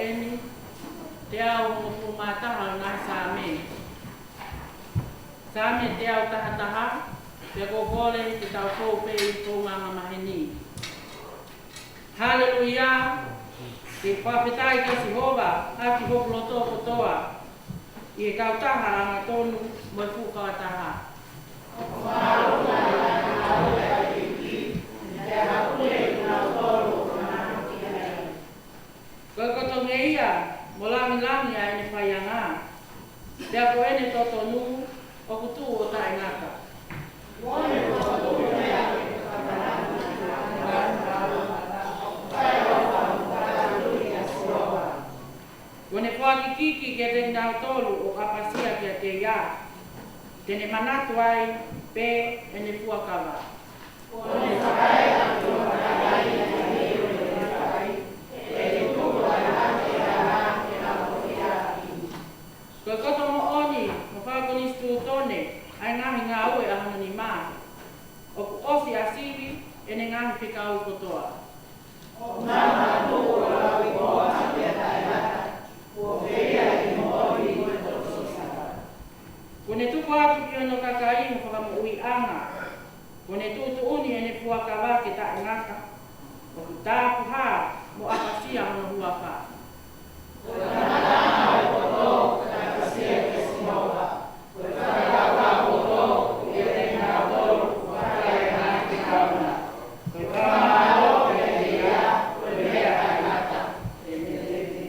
eni, te au o fu mātaha ngā sāme. Sāme te au tahataha, te kokole te tau kōpe I tōnganga maheni. Hallelujah! Te whawhetai ka Sihova, haki hoku loto kotoa. I e kautaha anga tonu mo e whukawataha. Koe kotonga ia, mo langi a ene whaianga. Te ako ene totonu, o kutu o tae ngata. Kone whaki kiki ke te ngau tolu o kapasia kia te ia. Tene manatu ai, pe ene fuakawa. Kone whakai atu o kakai na hiru e whakai. E tuku a nate a nate a motia I. Koe koto mo oni, mo whakoni stu tone, ai ngahi ngā ue a hana ni mā. O ku osi a siwi, ene ngahi whikau kotoa. O ngāma nuku o lawi o ate a tae nata. Kone tuku atu ki ono kakai mo whakamuui anga. Kone tutu uni ene puakawa ke tae ngaka. O ku tāpu hā mo akasia ono huaka. Koe kanatanga o koto ka akasia ke Sihova. Koe kanatanga o koto ke te ngā tolu whakai ngā ki kauna. Koe kamaro ke te ia, koe mea kai ngata. E me te te.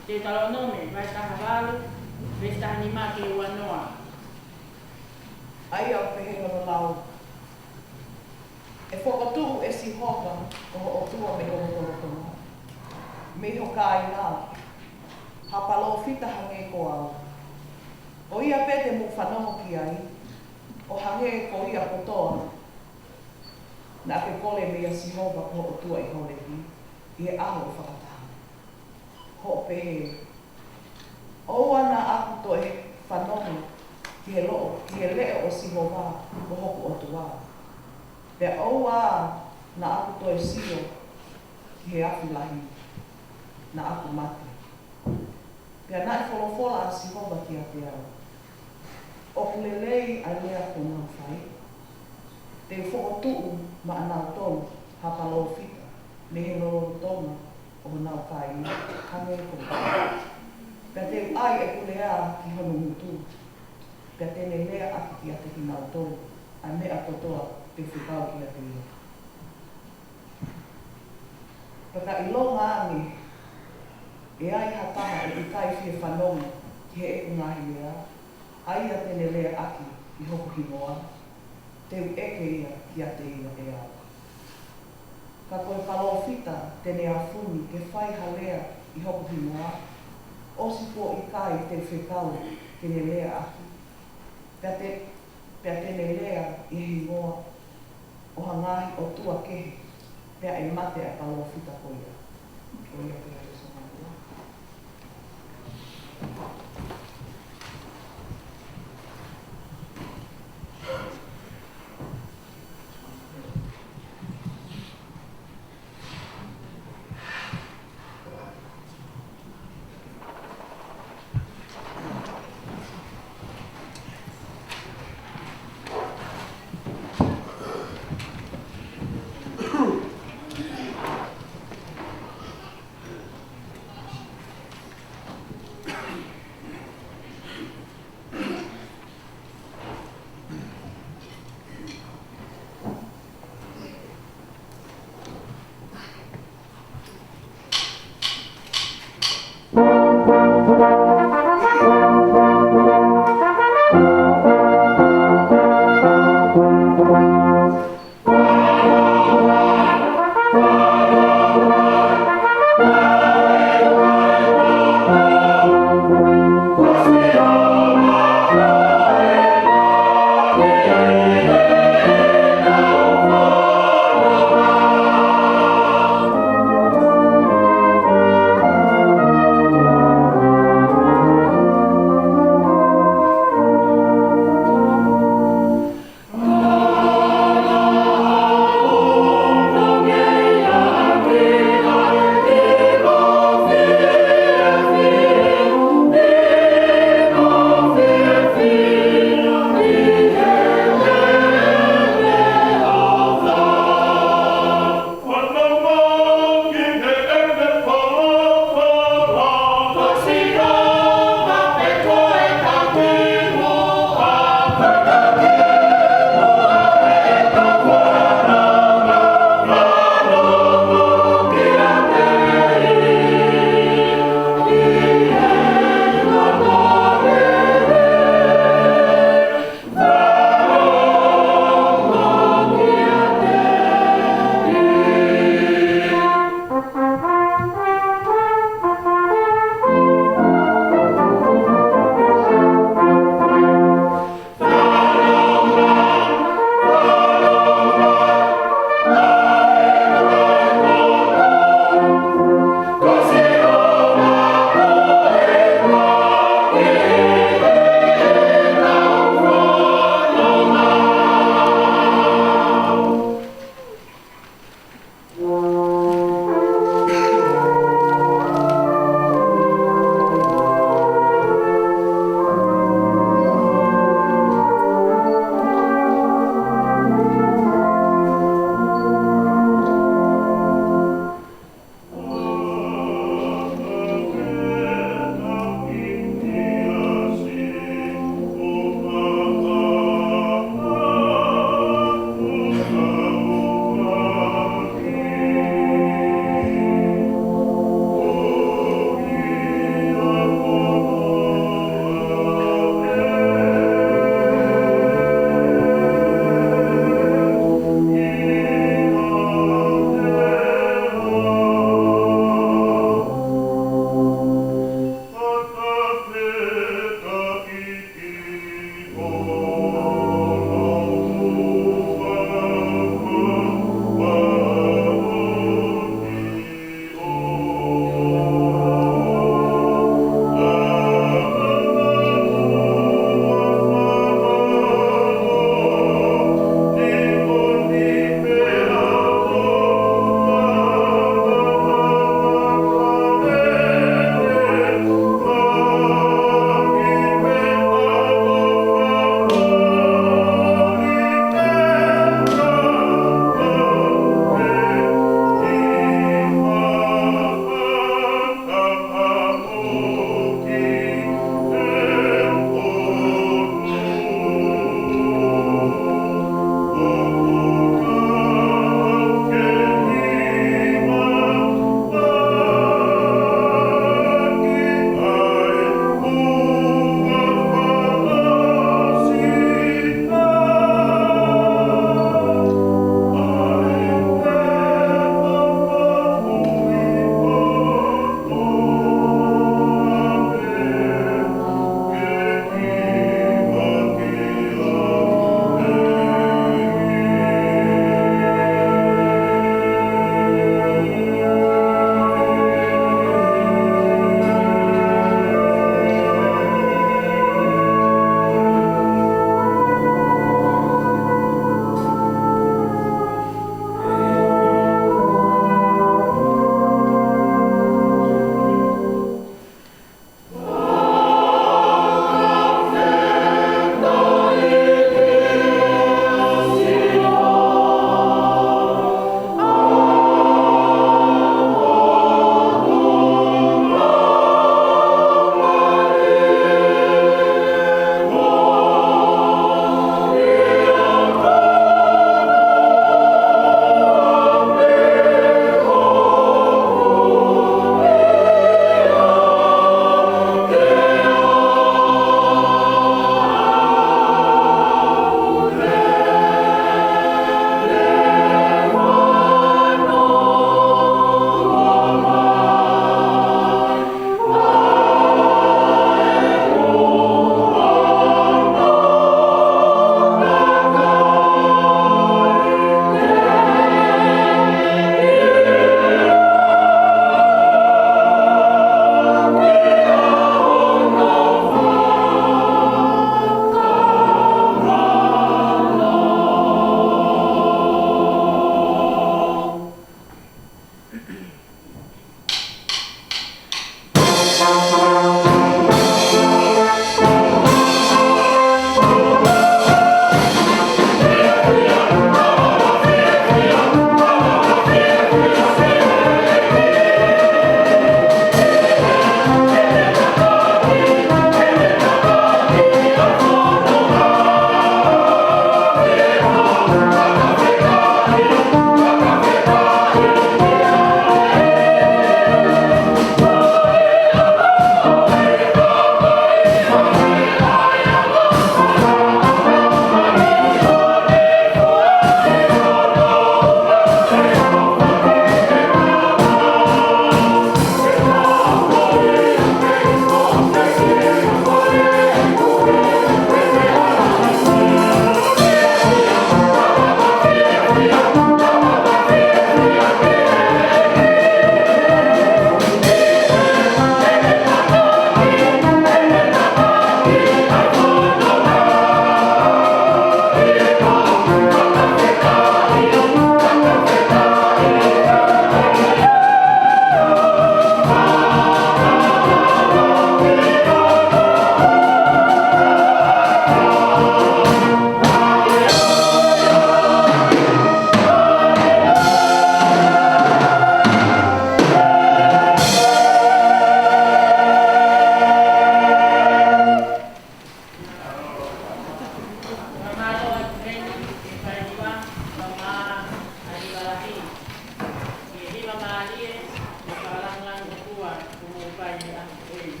pai ni anu e.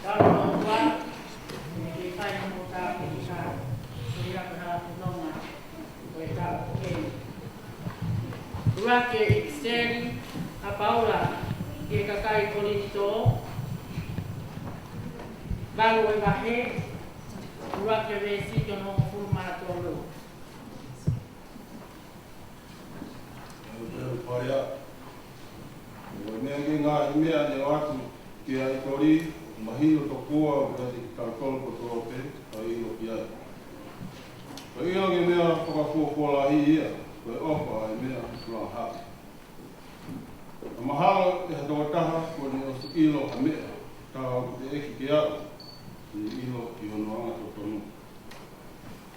Kalau mau buat, ni pai ni mau tak bisa. Sudah pernah nonga, boleh tak e. Dua ke extend apaula ke kakai kolito. Balu e bahe, dua ke besi jono forma tolo. Olha, ninguém ganha meia de arte que a história, imagino tocou a verdade calcul por todo pé, aí o que é. Aí alguém meia para for aí, foi opa, aí meia lá ha. A mahal é do taha por o ilo a meia, tá o que é ilo que o não anga tonu.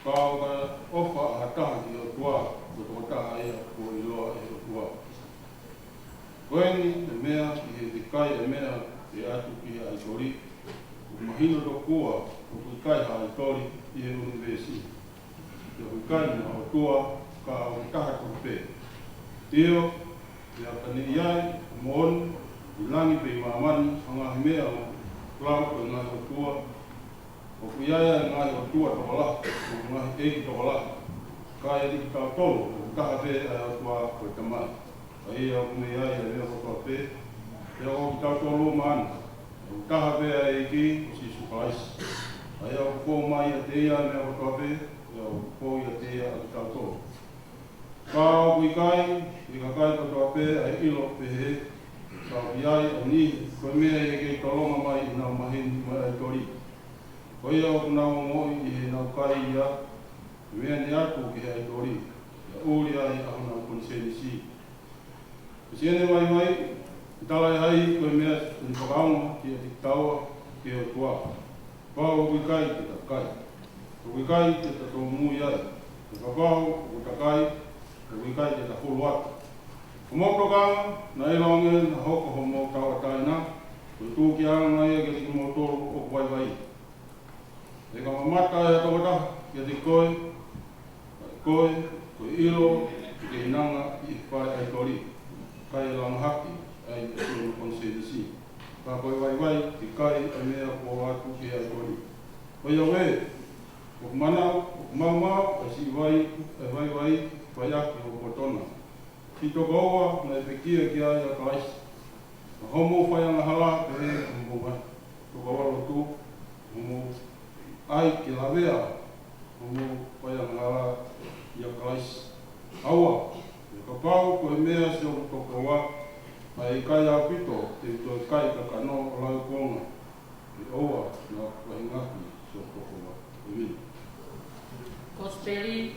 Kau opa a taha que o tua, o taha aí por ilo a tua. Koeni, e mea, i he kai e mea, e atu ki a itori. O mahino to kua, o kui kai ha itori, i he universi. E o kui kai na o tua, ka o taha kupe. Teo, e a kani iai, o moon, i langi pe mamani, o ngahi mea o klau o ngahi o tua. O kui aia e ngahi o tua tawala, o ngahi eki tawala. Kai e riki tau tolu, o taha pe a o tua koe tamai. Aí eu comecei a ver o papel, eu estava todo humano, eu estava vendo aqui, se faz. Aí eu fui mais até a meu papel, eu fui até a estava todo. Kau cai para o papel, aí ele fez, kau viai ani, comecei aqui tolong mai não mahin mai tori. Aí eu não moi e não cai já, vem já tu que é tori, o dia aí eu não consegui. Siene mai, tala hai ko mea ni pagao ki te taua ki o tua. Pau ki kai te takai. Ko kai te to mu ia. Te pagao o takai, ko kai te huluat. Ko mo proga na elonge na hoko ho mo taua taina. Ko tu ki anga ia ki mo toro o vai vai. E ka mata e to ta ki te koi. Koi ko ilo ki inanga I pai ai tori. Kai lang haki ai tu konsedisi. Ka koi vai vai ki kai a mea po atu ki ai tori. Ko ia we o mana mama si vai vai aki o potona. Ki to goa na pekia ki ai a kais. Homo fai anga hala pe mo vai. To goa lo tu homo ai ki la vea. Homo fai anga hala ia kais. Awa ka pau ko mea se o tokoa ai kai a pito te to kai ka kano o lai konga I oa na waingahi se o tokoa imi Kospeli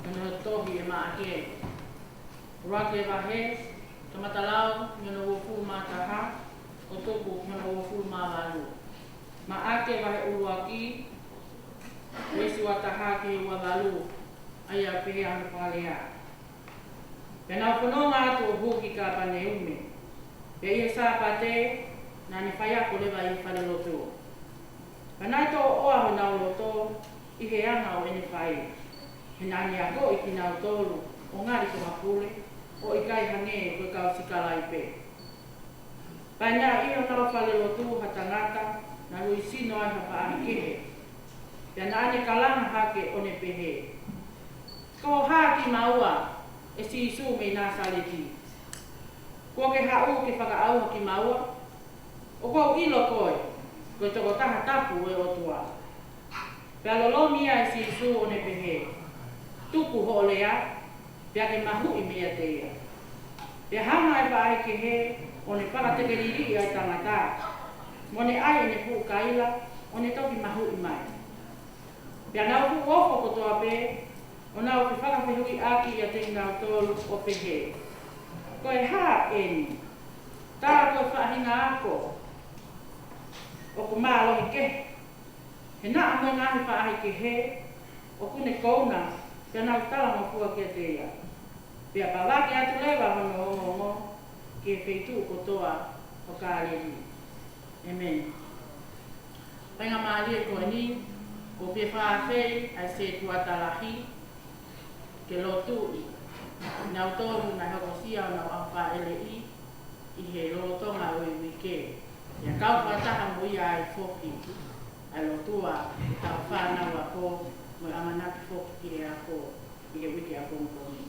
no tohi e maake Rake vahe tamatalao no wofu mataha o toku no wofu mamalu maake vahe uruaki wesi wataha ke walalu aya pe anu palea Pena pono ngatu hoki ka pane ume. Pe ia sa pate na ni faya ko leva I fale loto. Pena to o a na loto I he ana o ene fai. Hena ni ako I kina tolu o ngari ko mapule o I kai hange ko ka sikala I pe. Pena I o na fale loto hatangata na luisino ai hapa ake. Pena ane kalanga hake o ne pehe. Ko haki maua e si su me na saleti. Ko ke hau ke whakaau ki maua. O ko ilo koe. Ko toko taha tapu e o tua. Pea lolo mia e si su o ne pehe. Tuku ho lea. Pea ke mahu I mea te ia. Pea hama e pae ke he. O ne whakateke riri ai tangata. Mo ne ai ne pu kaila. O ne toki mahu I mai. Pea nau pu ofo kotoa pe. O nau ke whakawhihui aki I te ngau tolu o pehe. Koe ha eni. Tā koe whahinga ako. O ko mālohi ke. He naa mo ngahi whaahi ke he. O kune kouna. Pea nau tala mo kua kia te ia. Pea pawaki atu lewa hono ongo. Ke wheitu kotoa o kāreri. Amen. Painga maalia koe ni. O pe whaafei ai se tuatalahi. Ke lotu I. Nau tōru na hakosia o nau awha ele I. i he rotonga o i wike. Ia kau whataha mo ia ai whoki. Ai lotua tau whanau a ko mo i amanaki whoki ki e a ko i he wike a kongkongi.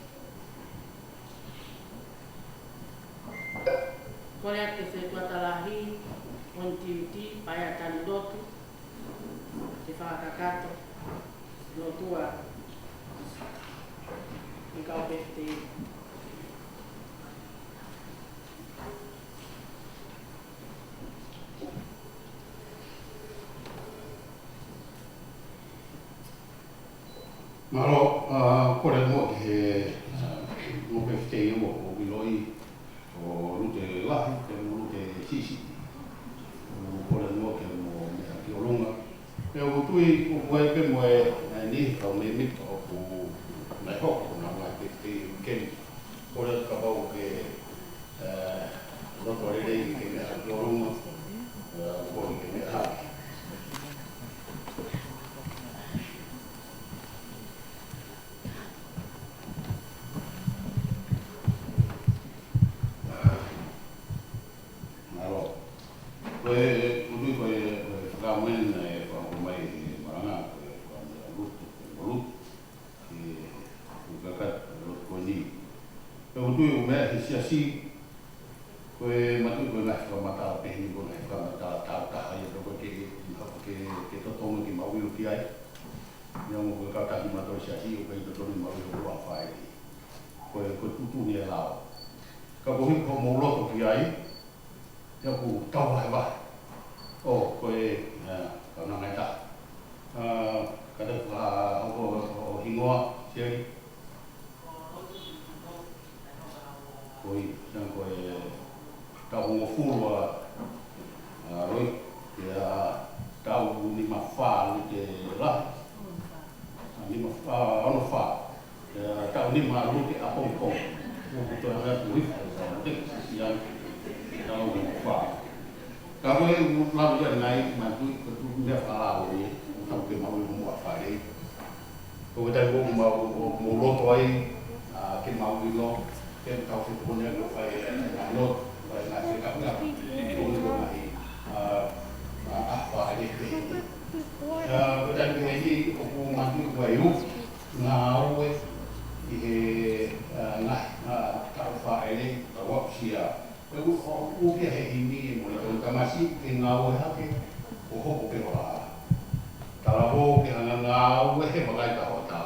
Kore ake se tuatalahi on tiuti pai a tani lotu. Te whakakato lotua i kau pefte. Maro, kore mo ke mo pefte i mo o biloi o lute lahi, ke mo lute sisi. Kore mo ke mo mea ki olunga. Pe o tui o koe pe mo e ni kau me mito o ku mai hoko na mai pefte i keni. Kore ka pau ke loto rei ke mea ki olunga, kore ke mea haki. Si koe matu koe ngai whamata pehi koe ngai whamata tātaha i toko ke totonga ki mauiru ki ai. Nea mo koe kautahi mato i siasi o kei totonga mauiru rua whae. Koe tutu ni e lao. Ka kohi ko mauloto ki ai, nea ku tau hai wahi. O koe kauna ngai ta. Kada o hingoa siari. Koi nang koe tau ngo furua roi kia tau ni mawha ni te lahi ni mawha ono wha tau ni ma luti a Hong Kong o kuto hea tui te sian tau ni mawha ka koe lau ia ngai ma tui ka tu mea whalao ni tau ke mau i mua whare koe tai koe mau loto ai ke mau i lo ke tau se punya lo fai not fai na se kap ngap ko ko mai apa ni te dan ke ni ko matu ko yu na we i na tau fai ni ko sia ko ke he ni mo ko kamasi ke ngau ha ke ko ho ke wa tala ho ke na ngau we he bagai ta hota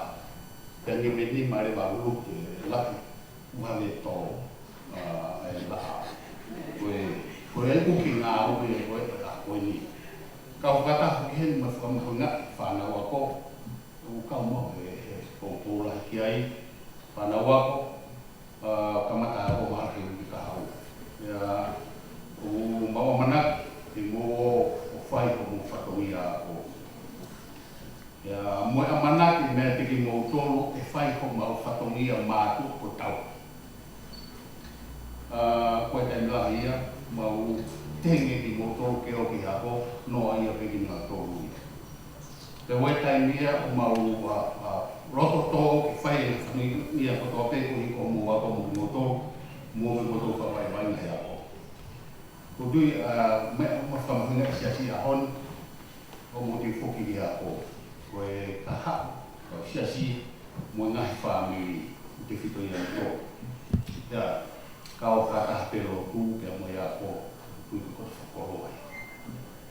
dan ni ni mare ba lu ke laki wale to ai la koe ai kuki ngā ue koe a koe ni kau kata hen ma whamahunga whanau ako kau mo e pōpōla ki ai whanau ako kamata ako mahake uki ka hau o mawa manak i mo o whai ko mo whatongi ako mo a manak i mea tiki mo tolo e whai ko mau whatongi a mātu ko tau koe tai mlaha ia, mau tenge ki mo tōru ke o ki hako, noa ia peki ngā tōru ia. Te wai tai mia o mau roto tō ki whai ia kotoa peko i ko mo wako mo ki mo tōru, mo me mo tōru whawai wai ngai ako. Ko tui mea mo whamahunga i siasi a hon, o mo ti whoki ki hako. Koe ka hako, ko siasi mo ngahi whamiri i te whito ia ni tō. Kau kata pelo tu ke mo ya ko tu ko ko ai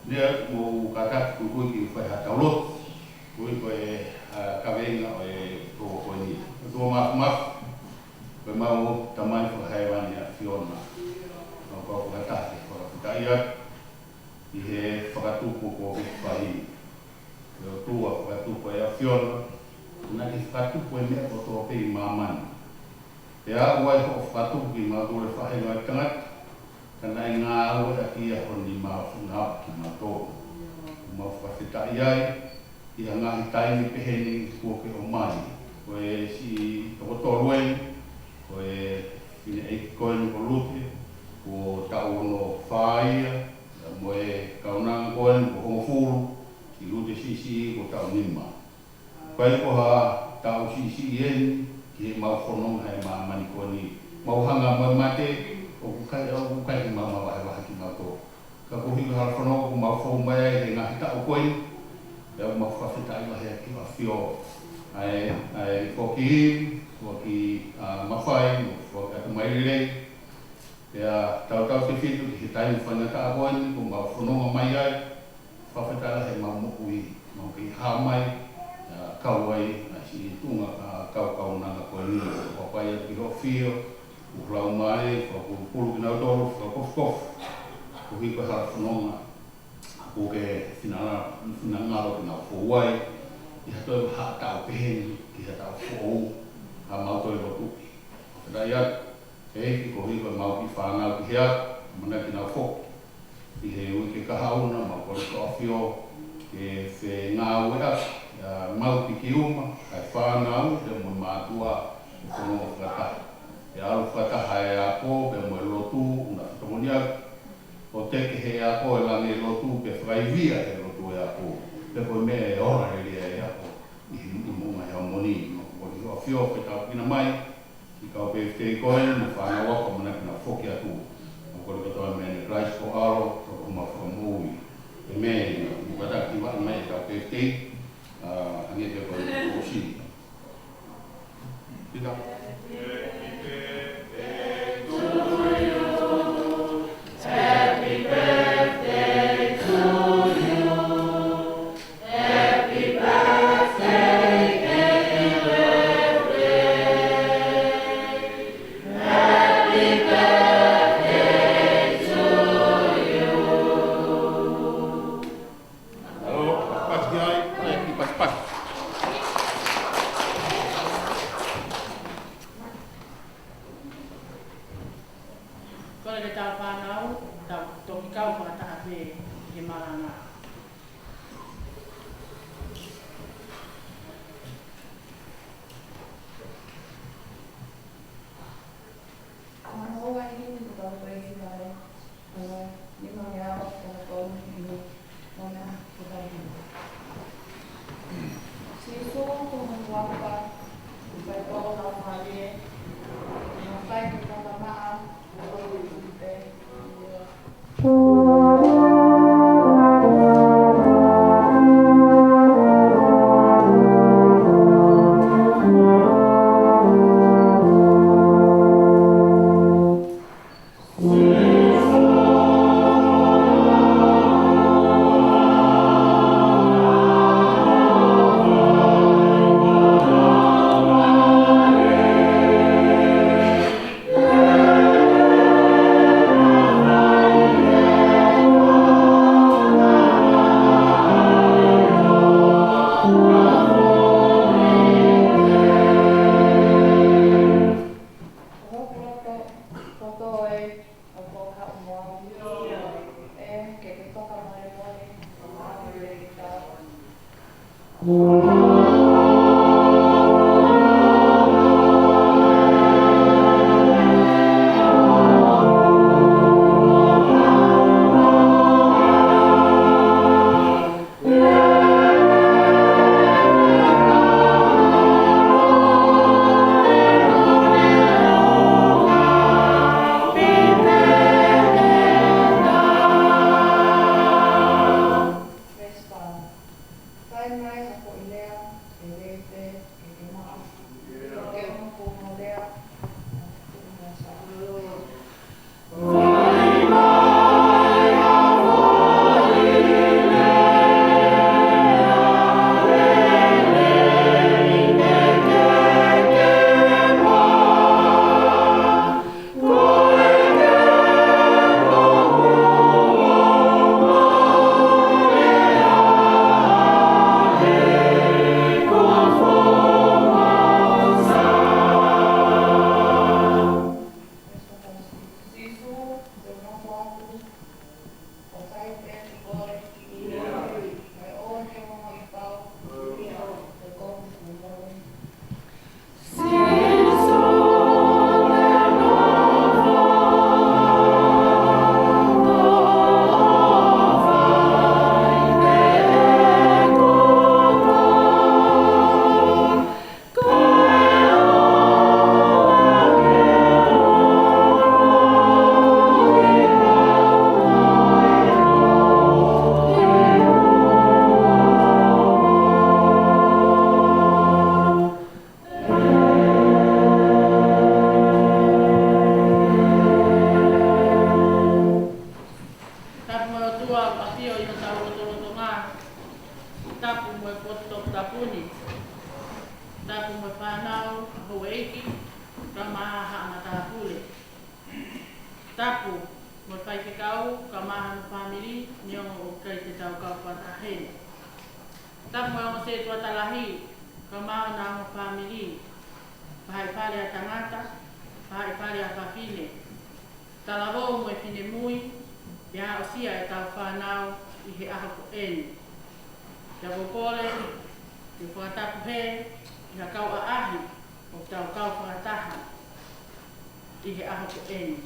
dia mo kata tu ki fa ha taulo ko e ka venga ko ni tu ma ko mau tamai ko haiwan ya fiona ko kata ko kaya i he fakatu ko fai tu fakatu ko ya fiona na ki fakatu ko me ko to pe maman ya wai ko fatu ki ma dole fa he ngai tangat kana ngā awa ki a honi ma funga ki ma to ma fa fita ai i nga tai ni peheni ko ke o mai ko e si to to roi ko e ni e ko ni ko luti ko ta uno fai mo e ka una ko en ko fulu ki luti si ko ta unima ko e ko ha ta si yen ki mau whanong hai ma manikoni mau hanga mai mate o kukai koe, e au mawhawhita i wahe ki wa whio. Ai whoki mawhai, whoki atu mairerei, ea tau te whitu ki he taimu whanaka a koe, ko ma whanonga mai ai, whawhita i wahe mamuku i ki hā mai, kau ai, a si tunga kau nanga koe ni, whapai atu ki ho whio, uhrau mai, whakupuru ki nau toro, whakof, ko hiko hara whanonga, ko ke whinangaro ki nau whauai, i hatoi ha tau peheni, ki ha tau whau, ha mautoi rotuki. Rai atu, hei ko hiko mau ki whangau ki hea, mana ki nau whau, i he ui ke kahauna, ma kore ko awhio, ke whe ngā ue atu, mau ki ki uma, kai whangau, te mo mātua, whanonga whakataha. E alu whakataha e a ko, pe mo e lotu, una whakamoni atu, o teke he a ko e lange lotu, pe whakaivia e lotu e a ko, pe koe me e ora he lia e a ko, i munga he amoni, ko i hoa whio, pe tau pina mai, i kau pe te koe, na whanga waka mana kina whoki atu, o kore katoa me ne Christ ko aro, to kuma whakamui, e me, mukataki waka mai e kau pe te, ange te koe o si. Pina. Kai mai ako i lea mo fai ke kau ka maha no family ni o kai te tau kau patahene. Tak mo se tua talahi ka maha na mo family. Pai pare a tangata, pai pare a pafine. Talavo mo e fine mui, ia o sia e tau whanau i he aha ko eni. Ia wopole, te whakatapu he, ia kau a ahi, o tau kau whakataha i he aha ko eni.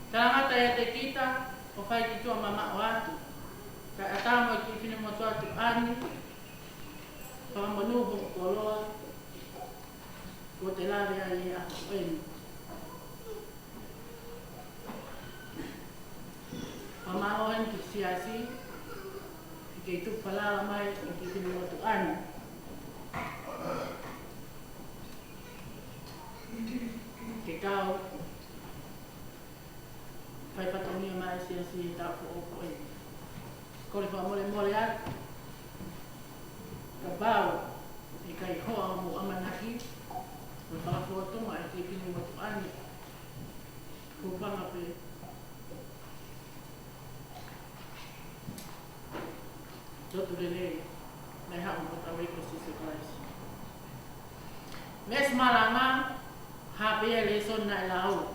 Tangata ia te kita, o whai ki tua mama o atu. Ka atamo i ki fine mo tu atu ani, whamanuhu o loa, o te lawe a i he aha ko eni. Pamahoan ki siasi, ke itu palala mai ki fine mo tu ani. Ke kau fai patonia mai siasi e tau ko o e. Kore wha mole atu. Ka bau e kai hoa mo amanaki. Ko wha fuatoma e ki fine mo tu ani. Ko panga pe. Dotu rele, nei hau mo tawai ko sisi klaisi. Mes malanga, hapea le son na lau.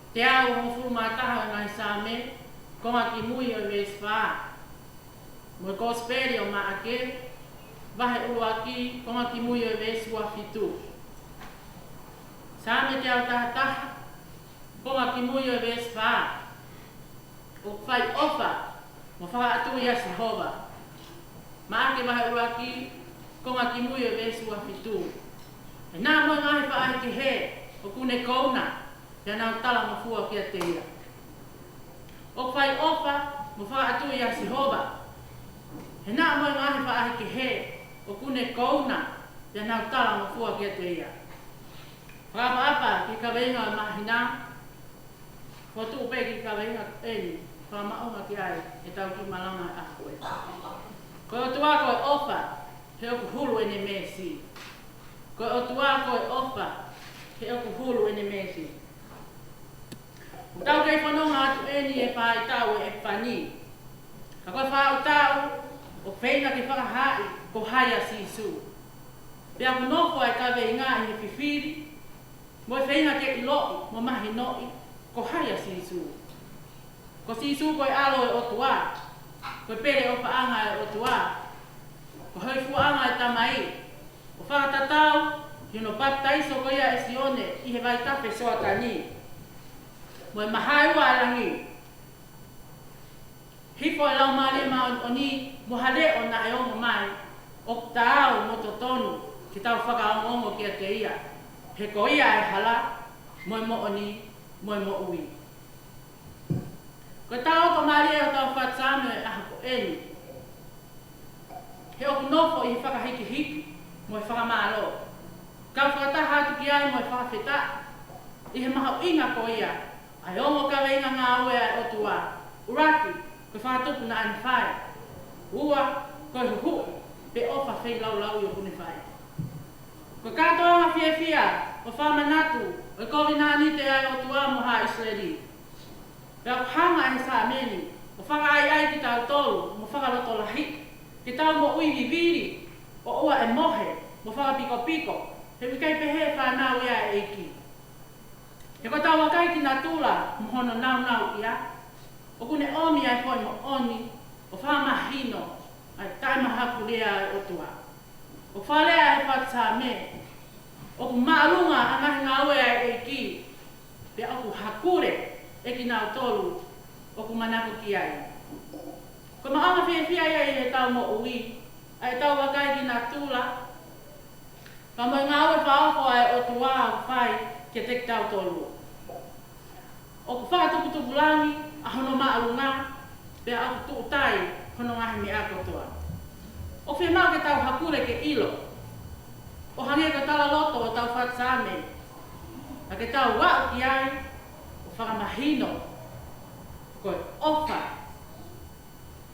Te au mo fu mataha ngai same, konga ki mui o vesfa. Mo kosperi o maake, vahe uaki, konga ki mui o veswa fitu. Same te au tahataha, konga ki mui o vesfa. O fai ofa, mo whaka atu ia Jehova. Maake mahe uaki, konga ki mui e vesu a fitu. E nā mo ngahi wha ahi ki he, o kune kouna, ia nau tala mo fua kia te ia. O whai ofa, mo whaka atu ia Jehova. E nā mo ngahi wha ahi ki he, o kune kouna, ia nau tala mo fua kia te ia. Whakapa ki ka wenga o mahina, whatu upe ki ka wenga eni. Whamaonga ki ai, e tau ki malanga a koe. Koe o tua koe ofa, he oku hulu ene mesi. Koe o tua koe ofa, he oku hulu ene mesi. Tau kei whanonga atu eni e whai tau e whani. Ka koe whau tau, o whenga ke whakahai, ko haia sisu. Pea ku nofo ai ka vei ngā i he whiwhiri, mo e whenga ke iloi, mo mahi noi, ko haia sisu. Ko sisu koe alo e otua, koe pere o paanga e otua, ko hoi fuanga e tamai, o whakatatau, hino baptaiso koe ia e sione i he vai tape soa tani. Mo e mahai ua alangi. Hifo e lau maale ma o ni mohale o na e ongo mai, o taau mo totonu, ki tau whakaongo kia te ia. He ko ia e hala, mo e mo o ni, mo e mo ui. Ko tau ko maria o tau whatsame e aha ko eni. He oku nofo i whakahiki hiki, mo e whakamalo. Kau whakataha atu ki ai mo e whakawheta. I he maha inga ko ia. Ai ongo ka weinga ngā ue ai otua. Uraki, ko whakatupu na ani whai. Ua, ko e huhu, pe ofa whei lau lau i o kune whai. Ko katoa ngā fia fia, o whamanatu, o kovi nā ni te ai otua mo ha Israeli. Pea hanga e sa meni, o whaka ai ki tau tolu, mo whakaloto lahi, ki tau mo ui viviri, o ua e mohe, mo whaka piko piko, he wikai pehe whanau ia e eki. He ko tau wakai ki nā tula, mo hono nau nau ia, o kune omi ai poi mo oni, o whamahino, ai taimahaku lea e otua. O whalea e whatsa me, o ku maalunga angahi ngā ue ai eki, pea o ku hakure, e ki nāu tolu o ku manaku ki ai. Ko maanga whiawhia ia e tau mo ui, ai tau wakai ki nā tūla, ka mo ngā ue whaofo ai o tua au whai ki te tau tolu. O ku whakatukutuku langi, a hono maalunga, pea aku tuu tai, hono ngahi mi a kotoa. O whi mau ke tau hakure ke ilo, o hangia ka tala loto o tau whatsame, a ke tau wau ki ai, whakamahino, koe ofa,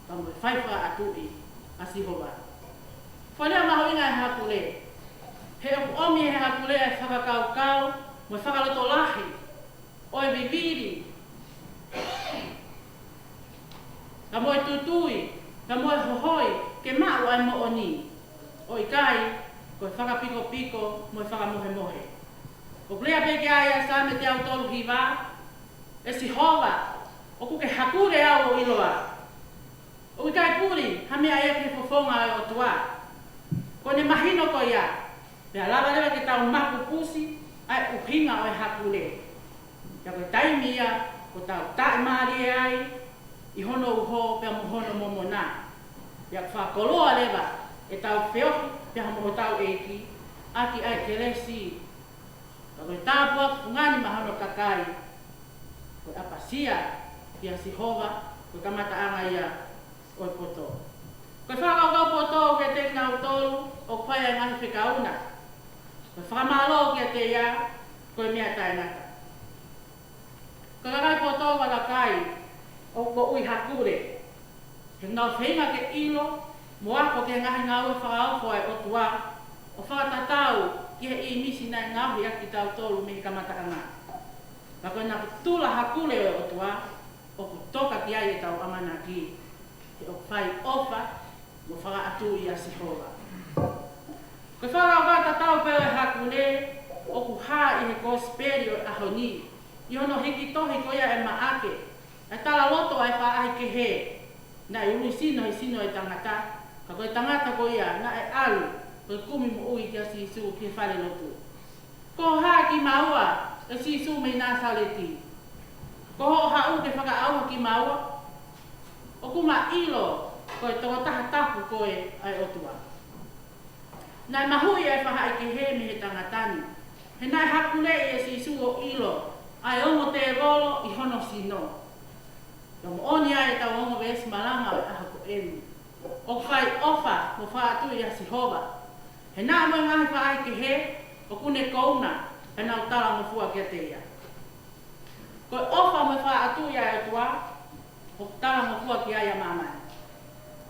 ka moe whaiwha atui, a Sihova. Whanea maho inga e hakule, he oku omi e hakule e whakakau kau, moe whakaloto lahi, o e viviri, moe hohoi ke mau ai mo oni. O i kai, ko e whakapiko piko mo e whakamohe mohe. O plea peke aia sa me te au tolu hiwa, e si hova, o kuke hakure au o iloa. O i kai puri, hamea e ke fofonga e o tua. Ko ne mahino ko ia, pea lava lewa ke tau maku pusi, ai uhinga o e hakure. Ia koe taimi ia, ko tau tae maari e ai, i hono uho pea mohono momona. Ia whakoloa lewa, e tau whiohi, pea moho tau eiki, aki ai ke lesi. Ka koe tāpua ngani mahano kakai, koe apasia, ia sihova, koe kamata anga ia, koe poto. Koe whakau poto ke te ngau tolu, o whaia ngahi whikauna. Koe whakamalo ke te ia, koe mea tae nata. Koe kakai poto wala kai, o ko ui hakure. He ngau whenga ke ilo, moako ke ngahi ngau e whakau whae o tua, o whakatatau, ia i nisi nai ngau ia ki tau tolu me kamata anga. Koe nga tula hakure o tua, o ku toka ki ai e tau amana ki. He o whai ofa, mo whaka atu ia sihova. Koe whakau katatau peo e hakure, o ku haa i he gosperi o ahoni. I hono hiki tohi ko ia e maake. E tala loto ai wha ai ke he. Na i ui sino e tangata. Ka koe tangata ko ia, na e alu. Koe kumi mo ui kia si isu ki whare lotu. Ko haa ki maua, e si isu mei nā saleti. Ko ho haa u ke whaka aua ki maua. O kuma ilo, koe toko taha tapu koe ai otua. Nai mahui ai wha ai ke he me he tangatani. He nai hakule e si isu o ilo. Ai ongo te rolo i hono sino. Tomo oni ai tau ongo ves malanga o aha ko enu. O whai ofa mo whaatu i asihova. He nā moe ngahi wha ai ke he, o kune kouna, he nau tala mo fua kia te ia. Ko ofa mo whaatu i ai tua, o tala mo fua kia ia mamai.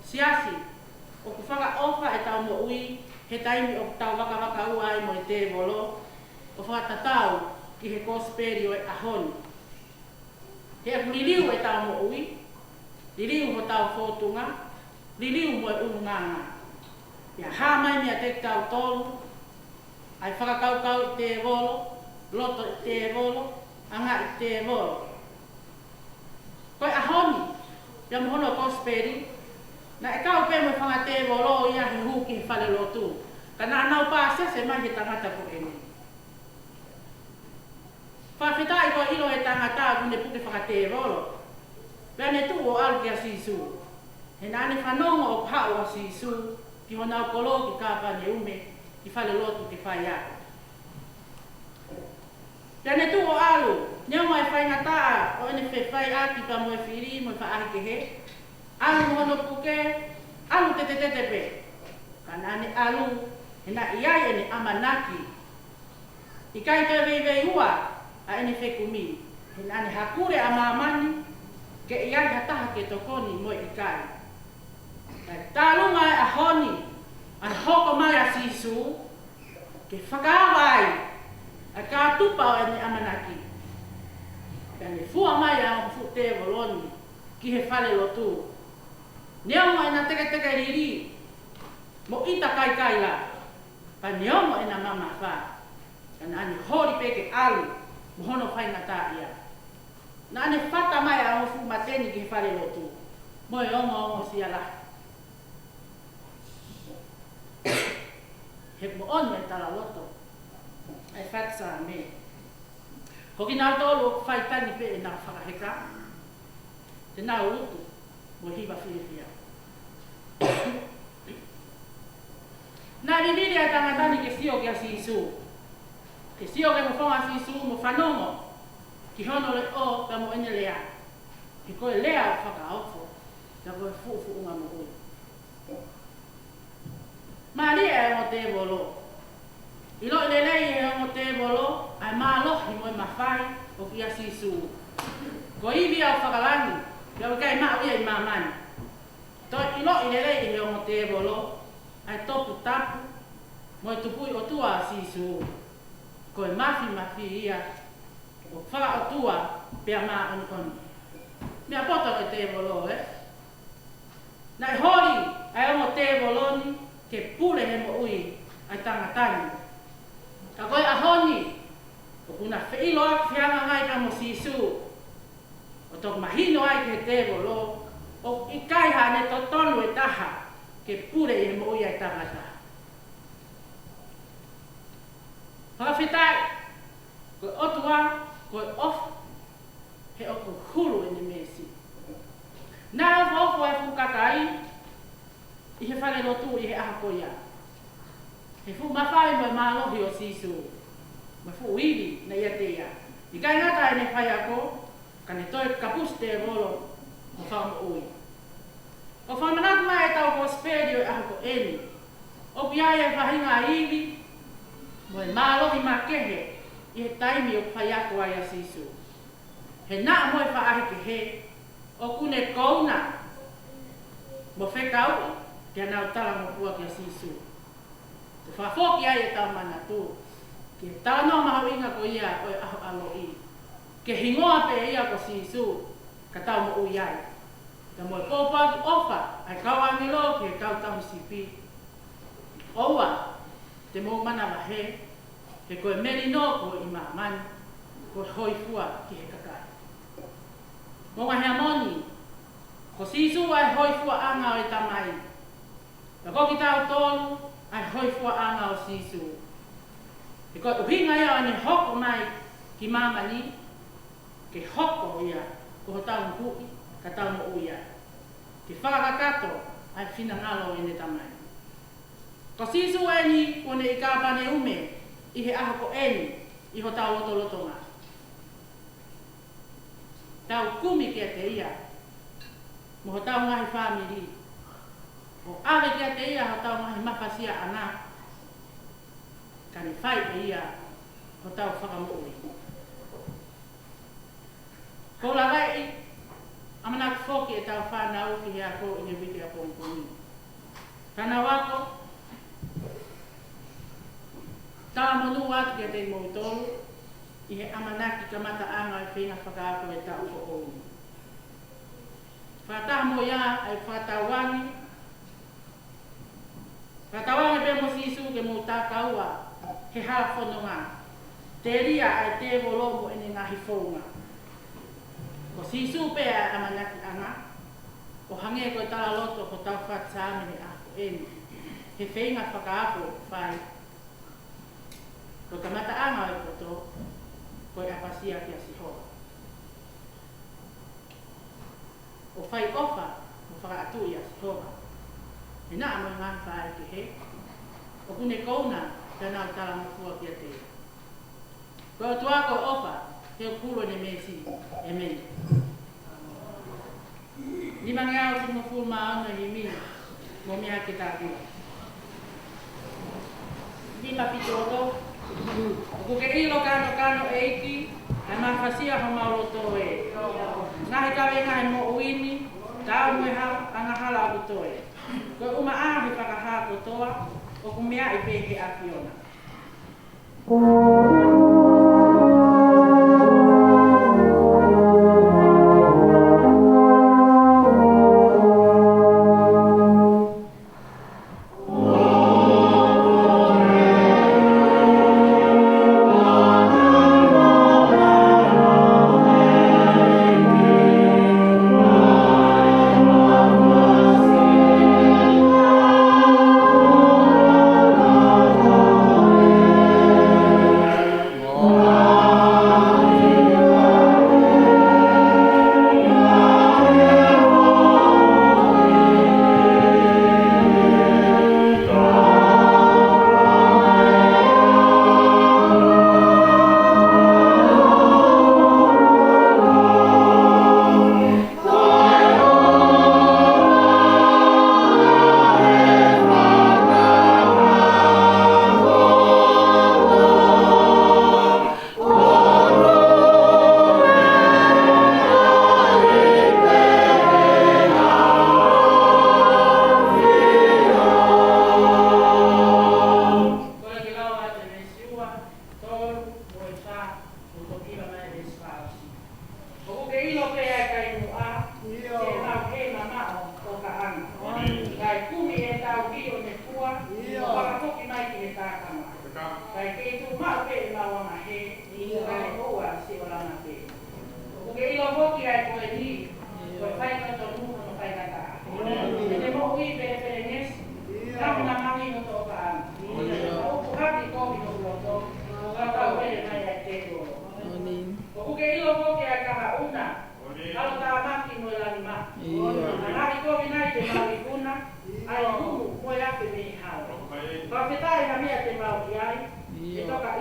Siasi, o ku whaka ofa e tau mo ui, he taimi o tau waka ua ai mo i te volo, o whakatatau, ki he gosperi o e ahoni. He aku liliu e tau mo ui, liliu ho tau whotunga, liliu mo e ununganga. Ia hāmai mea te tau tolu, ai whakakaukau i te volo, loto i te volo, anga i te volo. Koe ahoni, ia mohono gosperi, na e kau pe mo whanga te volo ia he huki he whale lotu. Ka nā nau pāsia se mai he tangata ko eni. Whawhetai ko ilo e tangata kune puke whakate rolo. Pea ne tu o alu ki a sisu. He nāne whanongo o pao a sisu, ki honau kolo ki kāpane ume, ki whale lotu ki whai ako. Pea ne tu o alu, neo mai whaingataa o ene whai aki pa moe whiri, moe wha ke he. Alu mohono puke, alu te pe. Ka nāne alu, he na iai ene amanaki. I kai te vei ua, a ene whekumi. He nane hakure a mamani, ke iai hataha ke tokoni mo i kai. Tālunga e ahoni, an hoko mai a sisu, ke whakaawai, a kātupa o ene amanaki. Pene fua mai a fu te voloni, ki he whale lotu. Neongo e na teke riri, mo ita kai la, pa neongo e na mama wha. Kana ane hori peke alu, mohono whaingata ia. Na ane whata mai a ofu mateni ki whare lotu. Moe ongo si ala. He mo ono e tala loto. Ai whatsa me. Hoki nā tolu whaitani pe e nā whakaheka. Te nā urutu, mo hiwa whiwhia. Nā riri a tangatani ke sio ki a sisu. Ke sio ke mo whonga sisu mo whanongo. Ki hono le o ka mo ene lea. Ki koe lea o whakaofo. Ka koe fufu unga mo ui. Maria e mo te volo. I lo lelei e mo te volo. Ai mālohi mo e mawhai o ki a sisu. Ko iwi au whakalangi. Ki au kai maa uia i mamani. I lo lelei e mo te volo. Ai topu tapu. Mo e tupui o tua a sisu. Ko e mafi ia. O whaka o tua, pia maa on. Mea poto e te volo, Nai hori ai o te voloni ke pule he mo ui ai tangatani. Ka koe ahoni o kuna whiilo a whianga ngai ka mo sisu. O tok mahino ai ke te volo o i kai ha ne to tonu e taha ke pule he mo ui ai tangata. Whakawhitai, koe otua, koe ofu, he o koe hulu e ni mesi. Nā ofu e fukakai, i he whare lotu i he aha koia. He fu mawhai mo e mālohi o sisu. Ma fu uiwi na ia te ia. I kai ngata e ne whai ako, ka ne toi kapus te e volo o whamo ui. O whamanatu mai e tau ko sperio e aha ko eni. O piai e whahinga iwi, mo e mālohi ma kehe i he taimi o whai ako ai a sisu. He nā mo e whaahi ke he, o kune kouna, mo whekau, te anau tala mo pua ki a sisu. Te whafoki ai e tau manatu, ke tāno mahu inga ko ia o e aho alo i. Ke hingoa pe ia ko sisu, ka tau mo ui ai. Ka mo e pōpaki ofa, ai kau angelo ke kau tahu sipi. Oua, te mō mana wahe, he koe meri no ko i maamani, ko hoi fua ki he kakai. Mo ngā hea moni, ko sisu ai hoi fua anga o e tamai. Ka koki tau tolu, ai hoi fua anga o sisu. He koe uhinga ia ane hoko mai ki mamani, ke hoko ia, ko ho tau mpui, ka tau mo uia. Ke whakakato, ai whina ngalo e ne tamai. Ko sisu e ni, kone i kāpane ume, i he aho ko eni, i ho tau loto loto ngā. Tau kumi kia te ia, mo ho tau ngahi whamiri. O awe kia te ia, ho tau ngahi mawhasia ana. Ka ni whai e ia, ho tau whakamui. Ko la wai, amana whoki e tau whanau ki hea ko i ne wiki a pongkoni. Tana wako, tā monu atu kia te moutolu, i he amanaki ka mata anga e whenga whakaako e tau ko ouni. Whataha mo ia ai whatawangi. Whatawangi pe mo sisu ke mo tākaua he hala whanonga. Te ria ai te volomo ene ngahi whaunga. Ko sisu pe ai amanaki anga, o hange koe tala loto ko tau whatamene ako eni. He whenga whakaako whai. Ko ka mata anga e koto, ko e apasia ki a sihoa. O whai ofa, mo whakaatu i a sihoa. E nā mo ngāhi whaare ki he, o kune kouna, tēnā o tala mafua ki a te. Ko o tua ko ofa, te o kulo ne mesi, e meni. Ni mangi au si mo fulu maana ni mi, mo mea ki tā kua. Ni ma pito oto, ko ke ilo kano eiki, ai mawhasia ho mauloto e. Ngahi kawe ngahi mo uini, tau mui hau, anga hala au toe. Ko uma ahi whakaha kotoa, o kumea i peke a Fiona.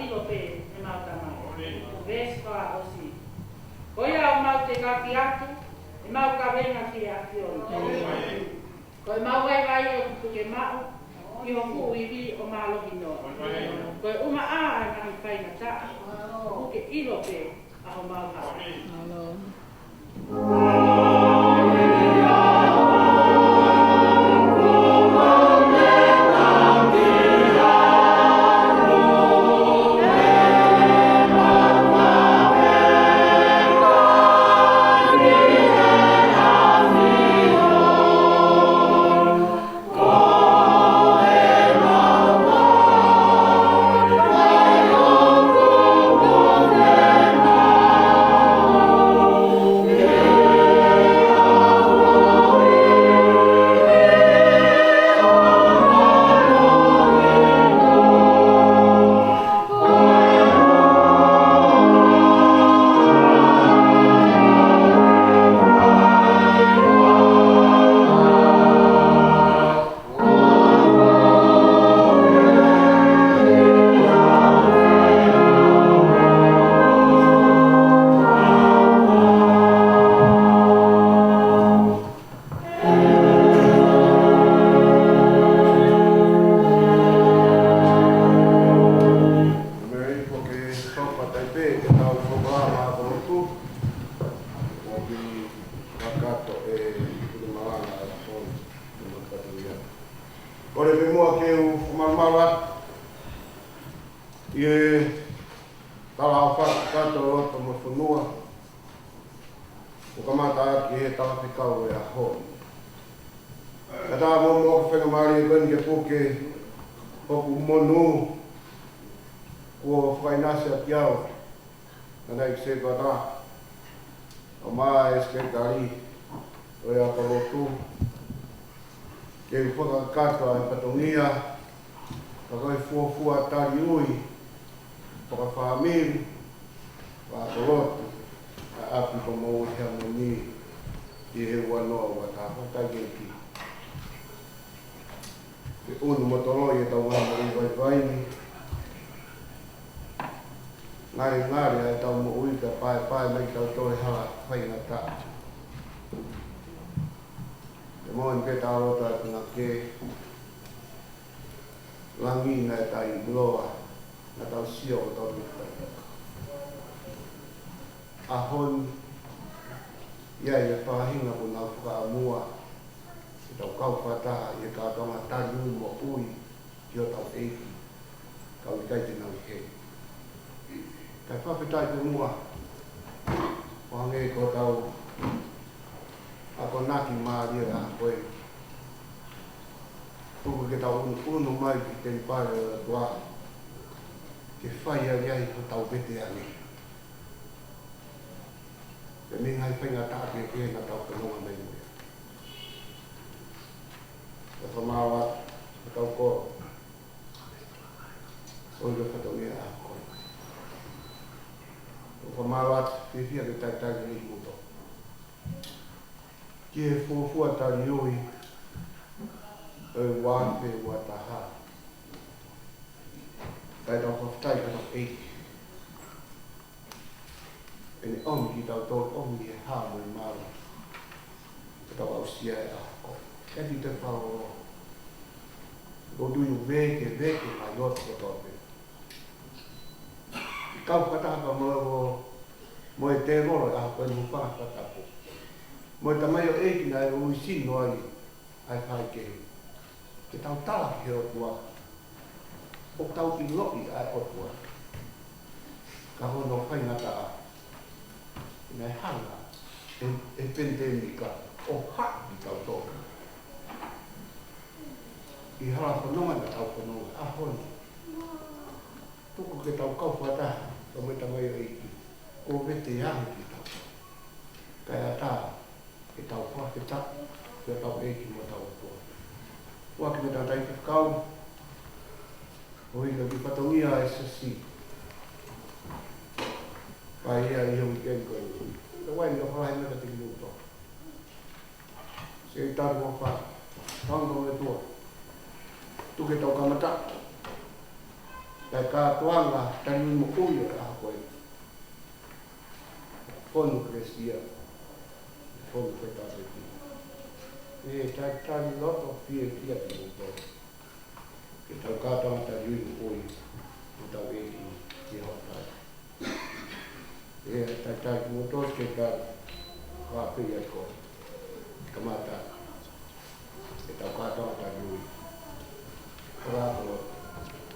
ilo pe e mau tamai. Vespa o si. Koia o mau te kaki atu, e mau ka venga ki a kioi. Ko e mau vai o tuke mau, i ho ku i vi o malo ki no. Ko e uma a ai mai whaina ta, o ke ilo pe a ho mau hao. Ore me mua ke u whamamara i e tala o whakato roto mo whanua o kamata aki he tala whikau e a hoi. Ka tā mō mō ka whenga maari e gani ke pōke hoku monu kua whainase a kiao na nei ki se kata o maa e sketari o e a parotu ke i whakakata e patongia whakai fuafua tari ui whakawhamiri whakalotu a api ko mou he amoni i he wanoa wa tā whakageki e unu motoro i e tau wama i vai vaini ngari ai tau mo ui ka pai mai tau toi hala whainga tā e moen ke tā rota e kuna ke langina e tai bloa na tau sio o tau rita a hon iai e whahinga ko nau whakaamua e tau kau whataha i e kātonga tari mo ui ki o tau eiki kau i kaiti nau i hei kai whawhetai te mua o hange ko tau ako naki maaria a koe tuku ke tau unu mai ki te pare o tua ke whai ari ai ko tau bete ani e mingai whainga tāke ke na tau kanonga mai mea e whamawa e tau ko o i whatongia a koe o whamawa te whia ke tai ni muto ki e fuafua tari ui e wāwhe ua taha. Kai tau whawhtai ka tau eiki. E ne omi ki tau tō omi e hā mo i māra. E tau au sia e ako. E ti te whao o duiu veke mai lotu ko tōpe. Kau kataka mo e te roro e ako e mu whakatako. Mo e tamai o eiki na e ui sino ai ai whai ke. Ke tau tala ki he o tua. O tau ki loki ai o tua. Ka hono whaingata a. Ina e hanga. E pentemika. O haki tau tōka. I hala whanonga na tau whanonga. A honi. Tuku ke tau kau whataha. Ka mo e tamai o eiki. O vete yangi ki tau. Kai a tā. E tau whaketa, e tau eiki mo tau tua. Waki me tau tai te whakau, o hina ki patongia e sasi. Pai ea i hau i kenko e ui. E wai ni o whalahe mea te kinuto. Se i tāru o wha, tango me tua. Tuke tau kamata. Tai kātoanga tani mo uio a koe. Fonu kresia. Fonu kretaweti. Tai tani loto pia kia te mo. Ke tau kātoanga tani mo uio. Mo tau eti ki hotai. Tai mo tos ke tā wāpia koe. Kamata. Ke tau kātoanga tani mo uio. Rāko.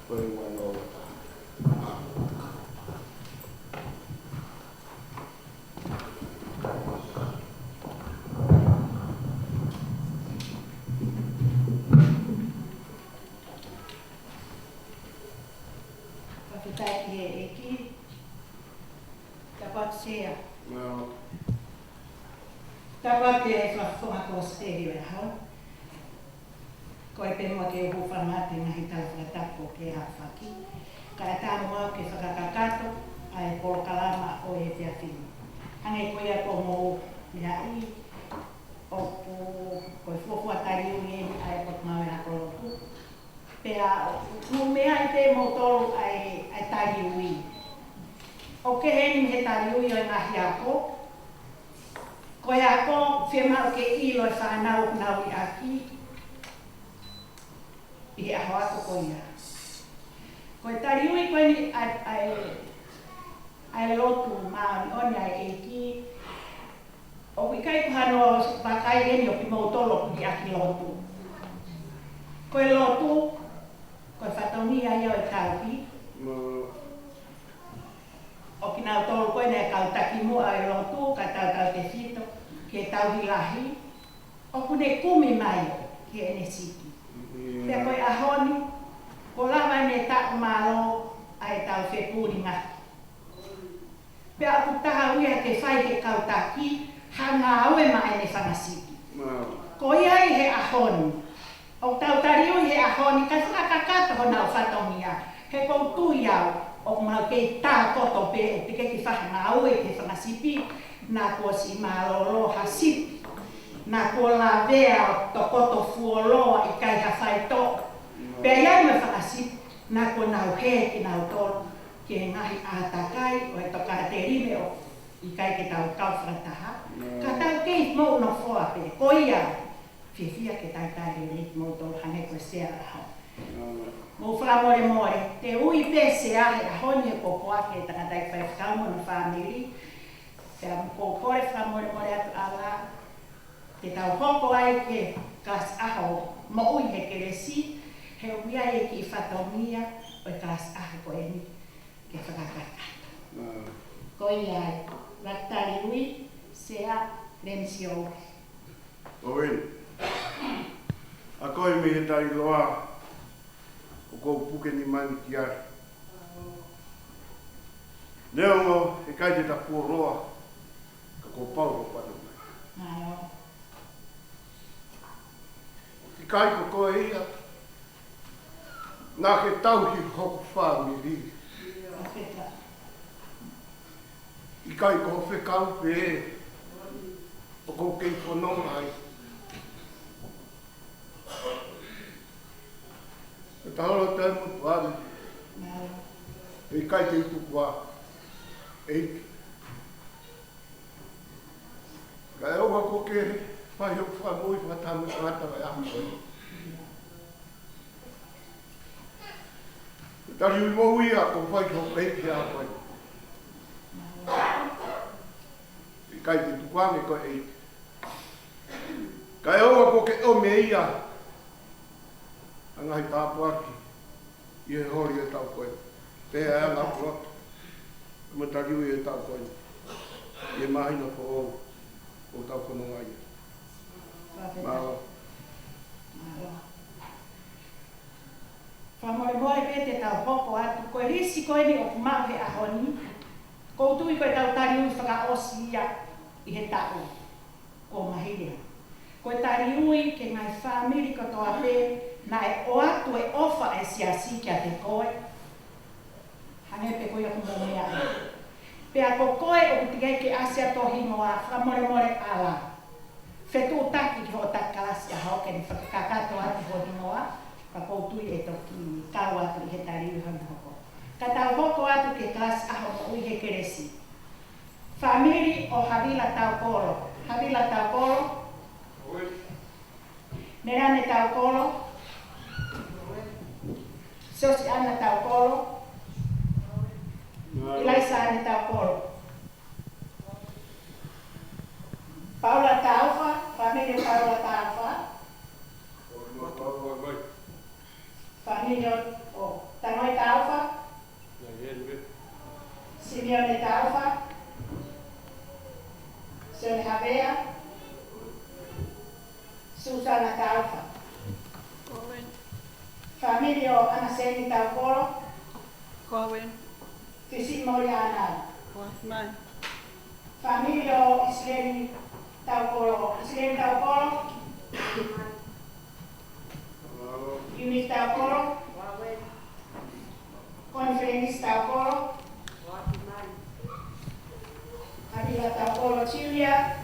Koe wano wata. Whakataki e eki, tapat sea. Tapat e whakawhakos e hiwe hau. Koe pe mua ke uhu whamate ngahi tau whakatapo ke a whaki. Ka e tāmu au ke whakakakato a e polokalama o e te awhinu. Hange koe a ko mou mea i opu koe fuafua tari ui e a e pot mawe a koloku. Pea mu mea i te mou tolu a e tari ui. O ke heni he tari ui o ngahi ako. Koe ako whiamau ke ilo e whanau nau i aki. I aho ako koe ia. Koe tari ui koe ni ai lotu maani oni ai eki. O kai kuhano wakai eni o ki mautolo ki aki lotu. Koe lotu, koe whataungia iau e taupi. O ki nau tolu koe ne kau taki mua e lotu, ka tau te fito, ke tau hilahi. O kune kumi mai ke ene siki. Pea koe ahoni, ko lawa ne tak malo ai tau whepuri ngaki. Pea aku taha uia te whai he kau taki, hanga aue mai ne whangasiki. Ko iai he ahoni. O tau tariu he ahoni, ka whakakata hona o whatongia. He koutu iau, o mau kei tā koto pe, o te keki whahanga aue te whangasiki, nā kua si malolo hasipi. Nā kua la vea o to koto fuoloa i kai hawhai tō. Pea iai me whakasipi, nā kua nau he ki nau tōru. Ke ngahi ātakai o e toka te rime o i kai ke tau kawhakataha. Ka tau kei mou no whoa pe, ko ia whiwhia ke tai tai re mou tō hange koe sea ahau. Mou whamore more, te ui pe se ahe ahoni e kokoa ke tangatai whai whakaumo no whamiri. Pea mou kore whamore more atu ala, te tau hoko ai ke klas aho mo ui he keresi, he uia e ki whatomia o e klas aho ko eni. Ke whakakata. Ko iai, waktari ui, sea, remsio. Owen, a koe me he tari loa, o kou puke ni mani ki ari. Neo ngo, he kai te tapua roa, ka kou pau o pano mai. Nāo. Ki kai ko koe ia, nā ke tauhi hoku whāmiri. I kai ko whekau pe o kou kei whanonga ai. E tahora tēmu tuari. E kai te utukua. Eiki. Kai owa ko ke whai o whanoi whatamu ngata vai ahu koe. Tari ui mo ia ko whai ko eiki a koe. I kai te tukuange koe eiki. Kai owa ko ke ome ia. Angahi tāpu aki. I he hori e tau koe. Pea e anga puroto. Ma tari ui e tau koe. I e mahina po o. O tau whanonga ia. Māua. Whamore more pe te tau hoko atu, koe risi koe ni o kumau he ahoni, koutui koe tau tari ui whakaosi ia i he tau o mahirea. Koe tari ui ke ngai whamiri katoa pe, na e o atu e ofa e siasi kia te koe, hange pe koe aku mōmea e. Pea ko koe o kutikei ke asia tohi moa whamore more ala. Whetu taki ki ho takalasi a hau ke ni whakakato atu honi moa, ka koutui e toki kaua atu i he tari ui hana hoko. Famili o Havila Taukolo. Havila Taukolo. Merane Taukolo. Sosiana Taukolo. Ilaisane Taukolo. Paula Taufa, família Paula Taufa. Família Tanoi Taufa. Simeone Taufa. Sione Havea. Susana Taufa. Família Anaseni Taukolo. Fisi Moriana. Família Isleni Taukolo. Isleni Taukolo. Unit Taukolo. Conference Taukolo. Havila Taukolo Chilia.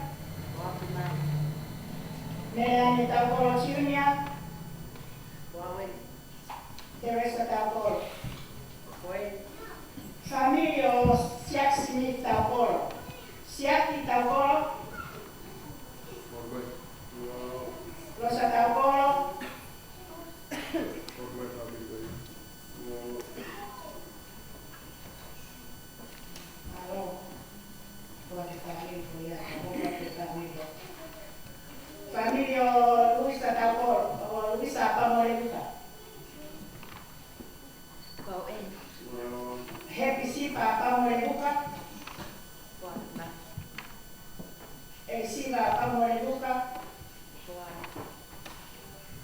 Melanie Taukolo Junior. Teresa Taukolo. Família Siak Smith Taukolo. Siak Taukolo. Rosa Taukolo. Família Luisa Taukolo. Luisa Pamorebuka. Happy Sipa Pamorebuka. Siva Pamorebuka.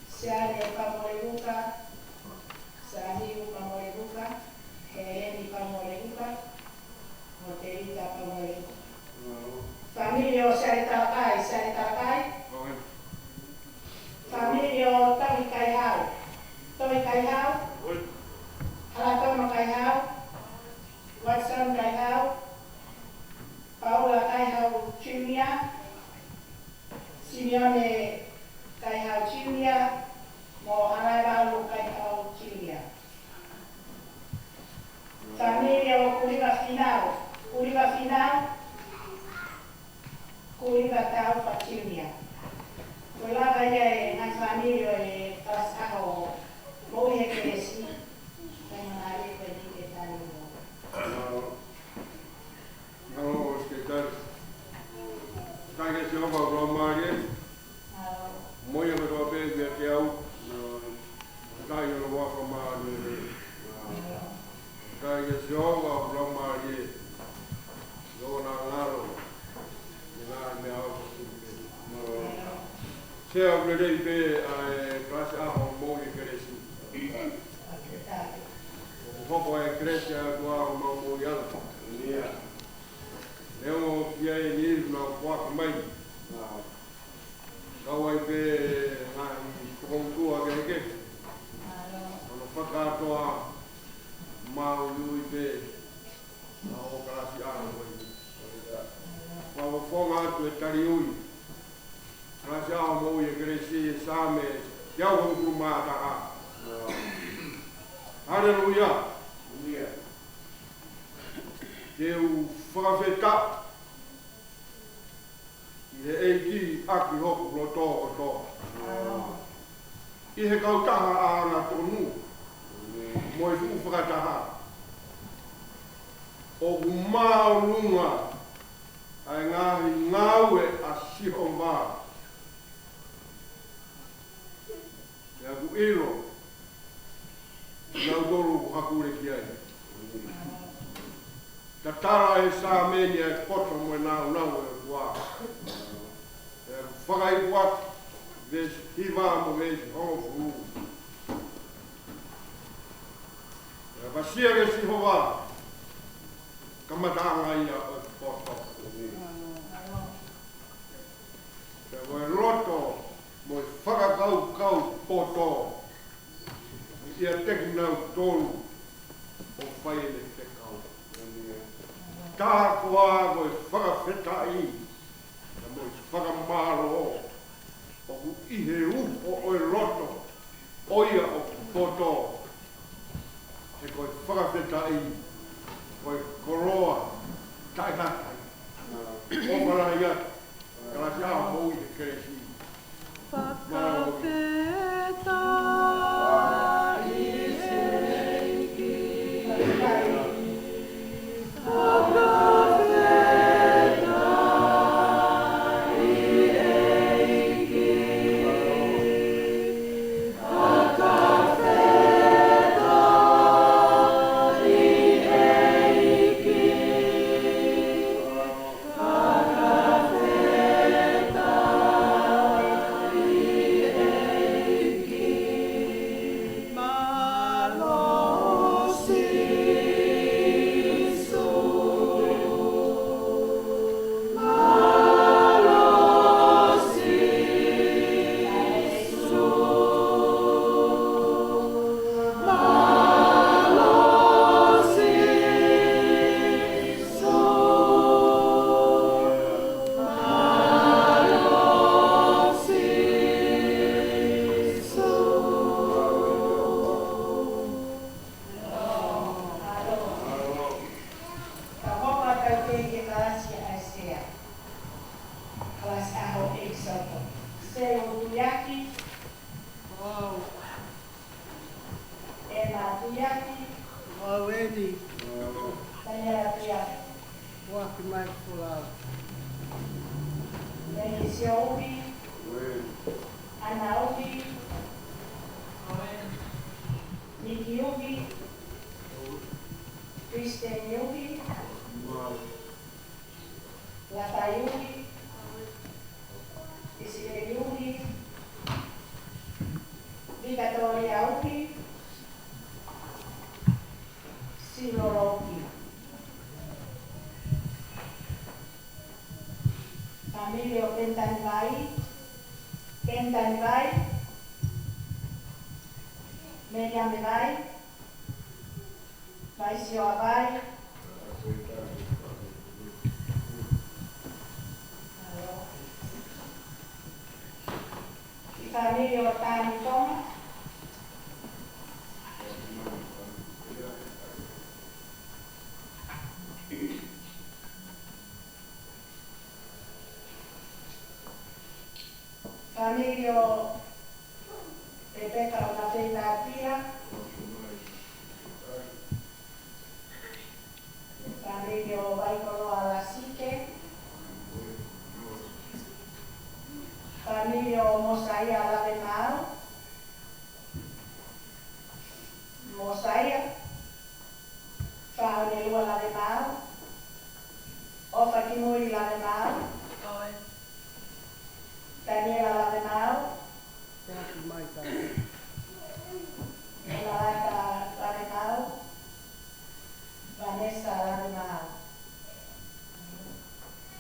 Siale Pamorebuka. Sahiu Pamorebuka. Heleni Pamorebuka. Moterita Pamorebuka. Família Saritakai. Saritakai. Família Tomi Kaihau. Tomi Kaihau. Halatono Kaihau. Watson Kaihau. Paula Kaihau Junior. Simeone Kaihau Junior. Mo Hanabalu Kaihau Junior. Família Kuriba Final. Kuriba Final. Kuriba Taufa Junior. Wala kaya ng família tas ako mo yekresi kaya manali pwede kita mo. No, hospital. Kaya siya ba Romarie? Moya ba ba be kiao? Kaya ro wa Romarie. Kaya siya ba Romarie? Lo na laro. Na me au. Sea blede be classe A mo yekresi. Hopo yekresi kwa mo yala. Eu ia ir na quarta mãe. Kau ai pe na kong tua ke. Ano pagkato mau lui pe na operasi ano ko. Mau fonga tu tariui. Rasa mau ye kresi same ya wong rumah ta. Haleluya. Eu whakawheta i he eiki aki hoku lo tō o tō. I he kautaha a ana tonu, mo i fu whakataha. O umao lunga ai ngahi ngaue a siho wā. Ia ku iro, nau doru hakure ki ai. Ta tara e sa meni e poto mo nau e kua. E whakai kuat, ves hiva mo ves hongu. E pasia ke si hova, kamatanga ia e poto. E voi roto, mo whakakau poto. Ia teki nau tolu, o whaile te kau. Tā kua koe whakawhetai, na mo i whakamaro o ku ihe upo o e roto, oia o poto. He koe whakawhetai, koe koroa, tai tatai. hui te kesi. Whakawheta i seiki. Whakawheta i eiki. Whakawheta i eiki. Familia Kentani vai, Meriame vai, Vaisio vai, Familia Otani Toma, Familia Rebecca Onafeita Atira, Familia Vaicolo Alasique, Familia Mosaia Lavemao, Mosaia, Faunelua Lavemao, Ofatimuri Lavemao, Daniela Lavemao, Elata Lavemao, Vanessa Lavemao.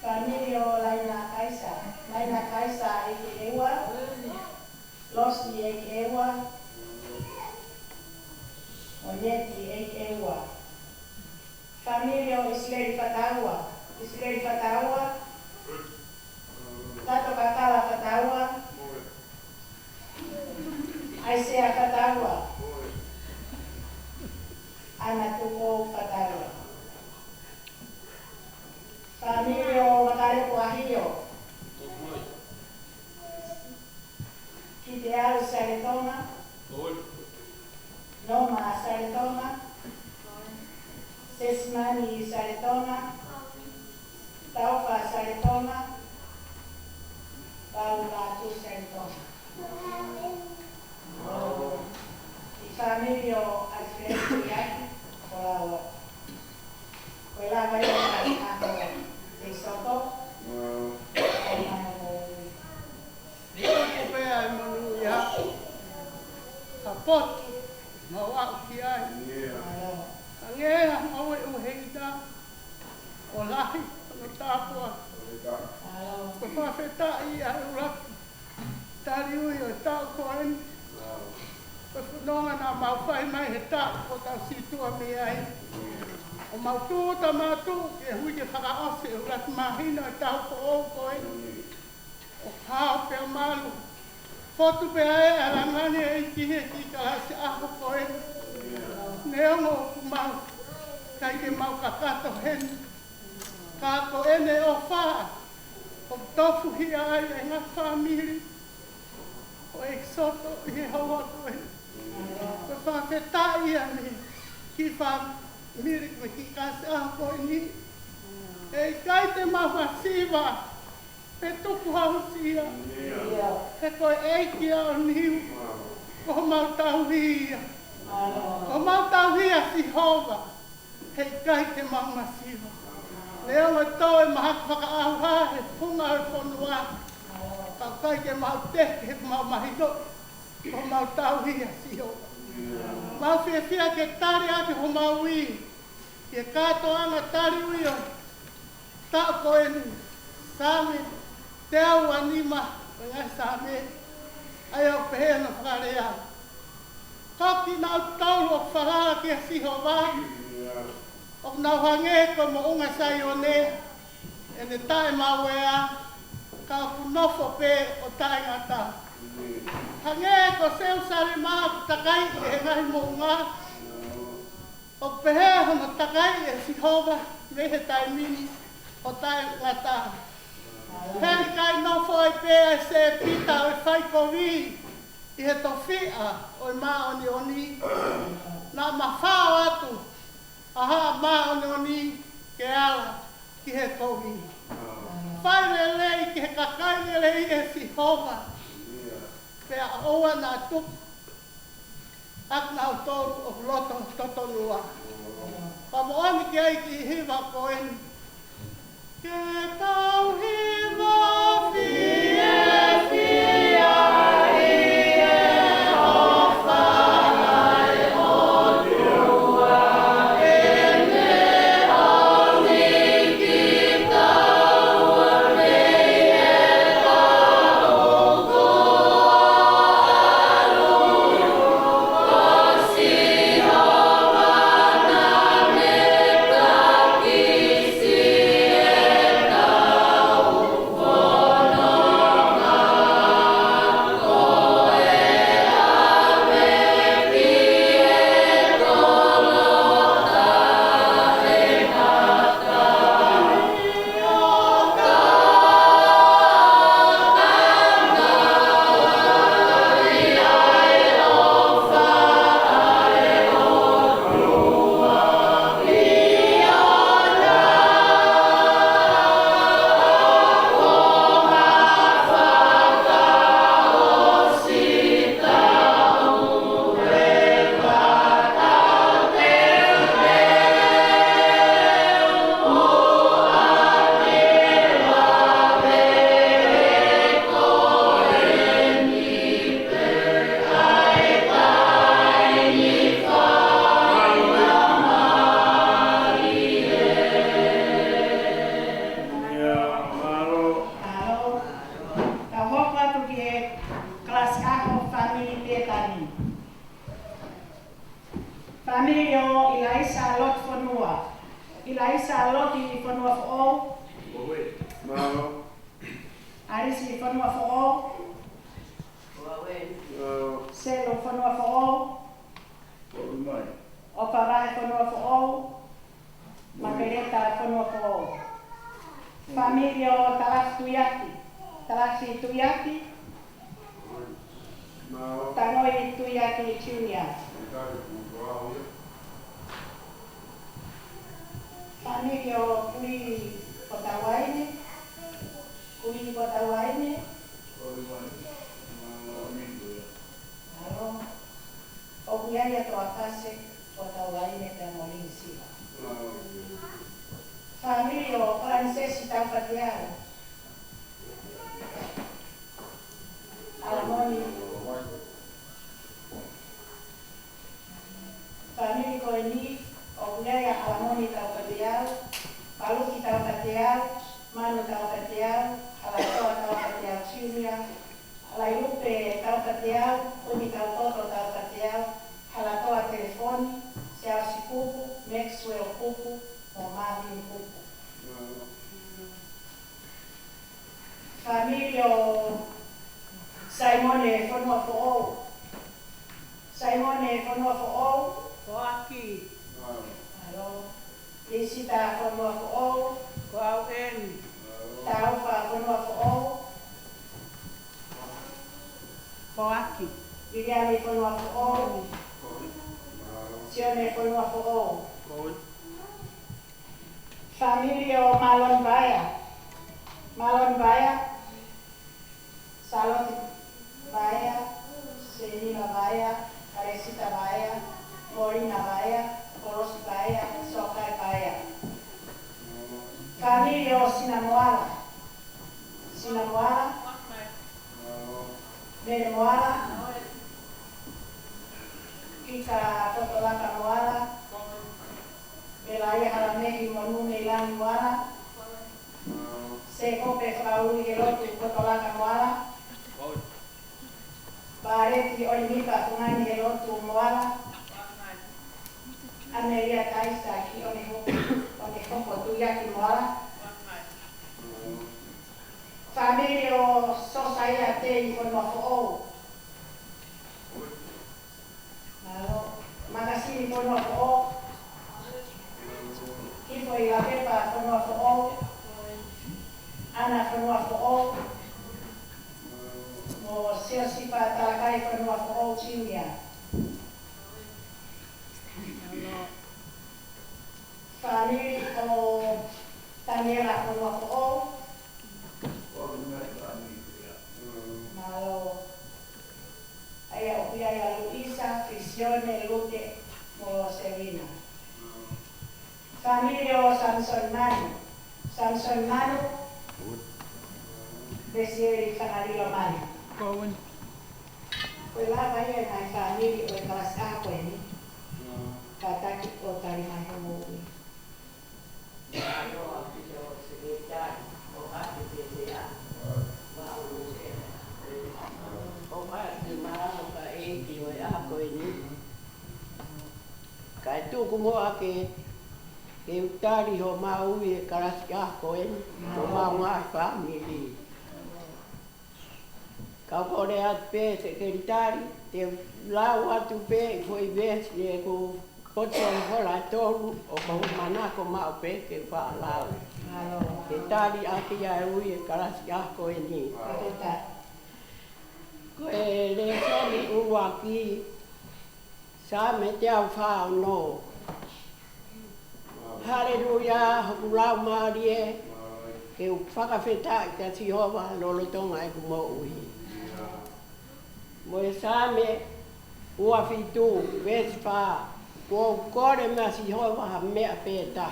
Familia Laina Kaisa Eke Ewa, Losti Eke Ewa, Onyeti Eke Ewa. Familia Isleri Fatawa, Tato Kakala Fatawa, Aisea Fatawa, Anatuko Fatawa. Familia Makare Kuahio, Kitearu Saretoma, Noma Saretoma, Sesmani Saretoma, Taufa Saretoma, Paulatu Saretoma. Familia Alfredo Yaki, Olawa. Olawa Yaki, de Soto. Pea e manu ia, ka potu, ma wau ki ai. Ka ngea, au e uheita, o lahi, no tāpua. Ko whawheta i a uraki, tari ui o tau koeni. Ko whanonga nā mauwhai mai he tā, ko tau situa mi ai. O mautūta mātū, ke hui ke whakaose, uraki mahina o tau ko o koeni. O pāo pēo malu, fotu pēa e arangani e tihe ki ka hasi aho koe. Neongo o kumau, kai ke mau kakato hen. Ka ko ene o whaa, O tofu hi ai e ngā whamiri. O e soto i he hawa koe. Ko whawhetai ane ki whamiri koe ki kasi a koe ni. E kai te mawa siwa. Pe tuku hausia. He koe eiki au niu. Ko mau tauhia. Ko mau tauhia si hova. He kai te mawa siwa. Leo me toe mahak whaka auha he punga he whanua. Ka kai ke mau teke he mau mahino. Ko mau tauhia si hova. Mau whia ke tari ake ho mau i. Ke kato anga tari uio. Ta koe ni. Same. Te au anima. Ngai same. Ai au pehe na whakarea. Koki nau taulu o whakara ke si hova. O nau hange ko mo unga sai o ne. E ne tae mawea. Ka kunofo pe o tae ngata. Hange ko seu sari maa ku takai e ngai mo unga. O pehe hono takai e si hova. Mehe tae mini o tae ngata. Heri kai nofo e pe e se pita o e whai kowi. I he to whia o i maa oni oni. Nā mawhao atu. Aha maa oni oni ke ala ki he kowi. Whaere lei ki he kakaine lei e si hova. Pea oa nā tuku. Ak nā utoru o loto totonua. Pa mo ani ki ai ki hiwa koeni. Ke tau hiwa fie fia i e hofa ai o tua e me oni ki tau a mei e tau koa alu o si hova na me kakisi e tau kono ngā koe ave ki e tolo tae ngata o ka i ai o whae o rua i ana ko ngā whaka o si tau e whakau te reo o ane lawe e koe ni pe ai kai ni whaina mai Alo. Ka hoko atu ki e klasi ako family petani. Family o Ilaisa lot fonua. Ilaisa lot i fonua fo o. Arisi fonua fo o. Selo fonua fo o. O Parai fonua fo o. Makereta fonua fo o. Family o Talasi Tuyati. Talasi Tuyati. Tanoi Tuyati Junior. Family o Kui Kotawaine. Kui Kotawaine. Alo. O Kuiaia Toakase Kotawaine te Molinsiva. Family o Francesi Taufatiara. Alamoni. Family ko ni o Kuiaia Alamoni Taufatiara. Paluki Taufatiara. Manu Taufatiara. Alatoa Taufatiara Junior. Alaiupe Taufatiara. Uni Tautoto Taufatiara. Alatoa telefoni. Seasi Kupu. Maxwell Kupu. Marvin Kupu. Família Simone Fonua Fo'ou. Simone Fonua Fo'ou. Ko aki, Alô. Isita Fonua Fo'ou. ko au eni, Tau whakonua fo'o. Poaki. Iriami whanua fo'o. Sione whanua fo'o. Familia o Malon Vaya. Malon Vaya. Salon Vaya. Selina Vaya. Carecita Vaya. Morina Vaya. Coros Vaya. Sokai Vaya. Familia o Sinamoala. Sinamoala. Nene Moala. Kika Totolaka Moala. Belaya Halamehi Monume Ilani Moala. Sekope Fraulu Yelotu Totolaka Moala. Bareti Olimika Tungani Yelotu Moala. Amelia Taisa Ki Onehoko Tuyaki Moala. Familia Sosaya Te Ifonofo'o. Makasini Fonofo'o. Kifo Ilapepa Fonofo'o. Ana Fonofo'o. Mo Siosipa Talakai Fonofo'o Chilia. Familia o Daniela Fonofo'o. Malo aya Opiaya Luisa, Frisione, Lute, Moselina. Familia o Samson Manu. Samson Manu. Besieri Kanarilo Manu. Kowen. Kuela vaya na familia o kelas A ko ini. Kata kita tadi mahu mui. Kai tu kumoa ke utari ho mau e karaskia ko en ho mau ngai family. Ka kore at pe se ke utari te lau atu pe foi ves e ko poto hola tolu o ko mana ko mau pe ke fa lau. Te tari aki ya ui e karaskia ko en. Ko e le soni uwaki sa me te au whao no. Hallelujah, hukulau Marie, ke whakawheta ka Tihova lolotonga e kumo ui. Mo e sa me ua whitu, vespa, ko kore mea Tihova ha mea pēta.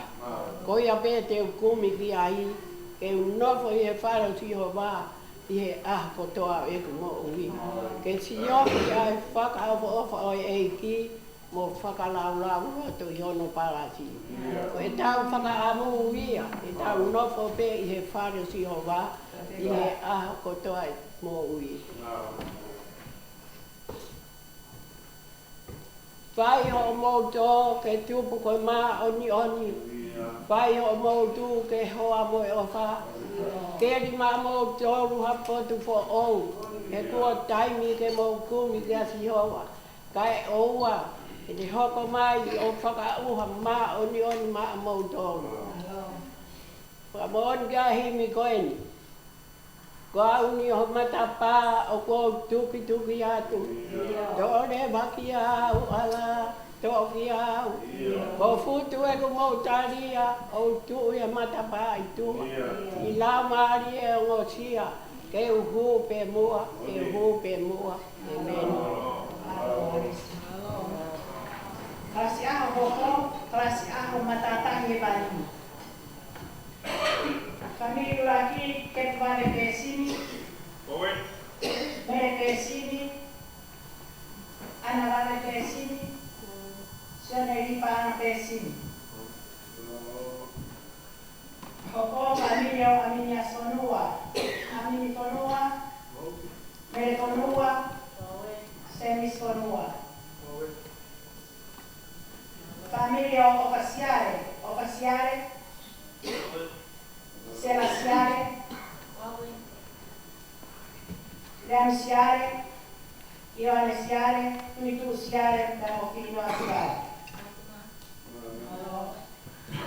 Ko ia pē te ukumi ki ai, ke unofo i e wharo Tihova, i he kotoa e kumo ui. Ke Tihova ai whakaofa o e ki, mo whakalaulau atu i hono parati. Ko e tau whakaamu ia, e tau nofo pe i he whare Tihova, i he kotoa mo ui. Whai o mouto ke tupu koe mā oni oni. Whai o moutu ke hoa mo e ofa. Keri mā mouto ruha potu fo ou. He kua taimi ke mou kumi ke a Tihova. Kai oua. E te hoko mai o whakauha mā oni oni mā mouto. Whakamoon kia himi koeni. Kua uni o matapā o kua tuki tuki atu. Tore baki au ala, toki au. Ko futu e ku moutaria o tu e matapā i tu. I la maari e o ngosia. Ke uhu pe mua, ke uhu pe mua. Amen. Klasi aho hoko, klasi aho matatangi bani. Familia laki ke vale pe sini. Mere pe sini. Ana vale pe sini. Sione ripa ana pe sini. Hoko familia o aminia sonua. Amini fonua. Mere fonua. Semis fonua. Familia o Ocasiare, Selasiare, Leamsiare, Ioannesiare, Tuitusiare, Damofinoasiare.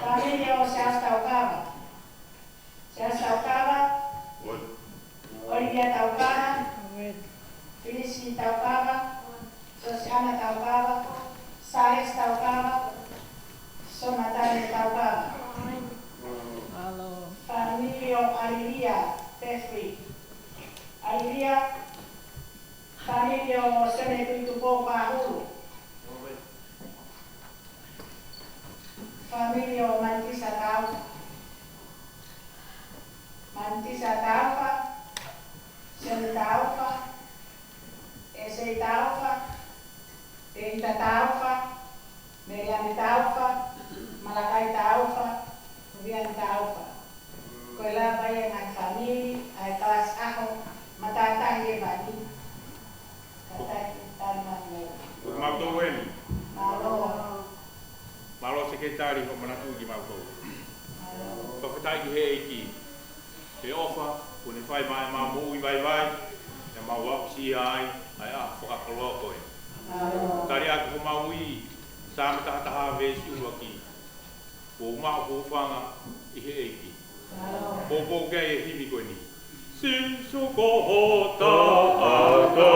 Familia o Seastaucava, Olivia Taukara, Felici Taukara, Sosiana Taukara, Sares Taukara, Sonatane Taukara. Familio Alilia Tefri. Alilia, Familio Senetuitupo Pahulu. Familio Mantisa Taufa. Mantisa Taufa, Sen Taufa, Ese Taufa, Teita Taufa, Meriani Taufa, Malakai Taufa, Vian Taufa. Koila bayan ang family, ay kelas ako, matatahi bani. Katahi taman mo. Mautowen. Malo. Malo sekretari ko manatu gi mauto. Malo. Ko fatai gi heiki. Te ofa, kuni fai mai ma mu i vai vai. Na ma wa si ai a fo akoloko. Malo. Tari aku mau i sa mata ta ve si uloki. Ko ma ko fanga i heiki. Bobo gay himi ko ni. Sin su ko hota ata.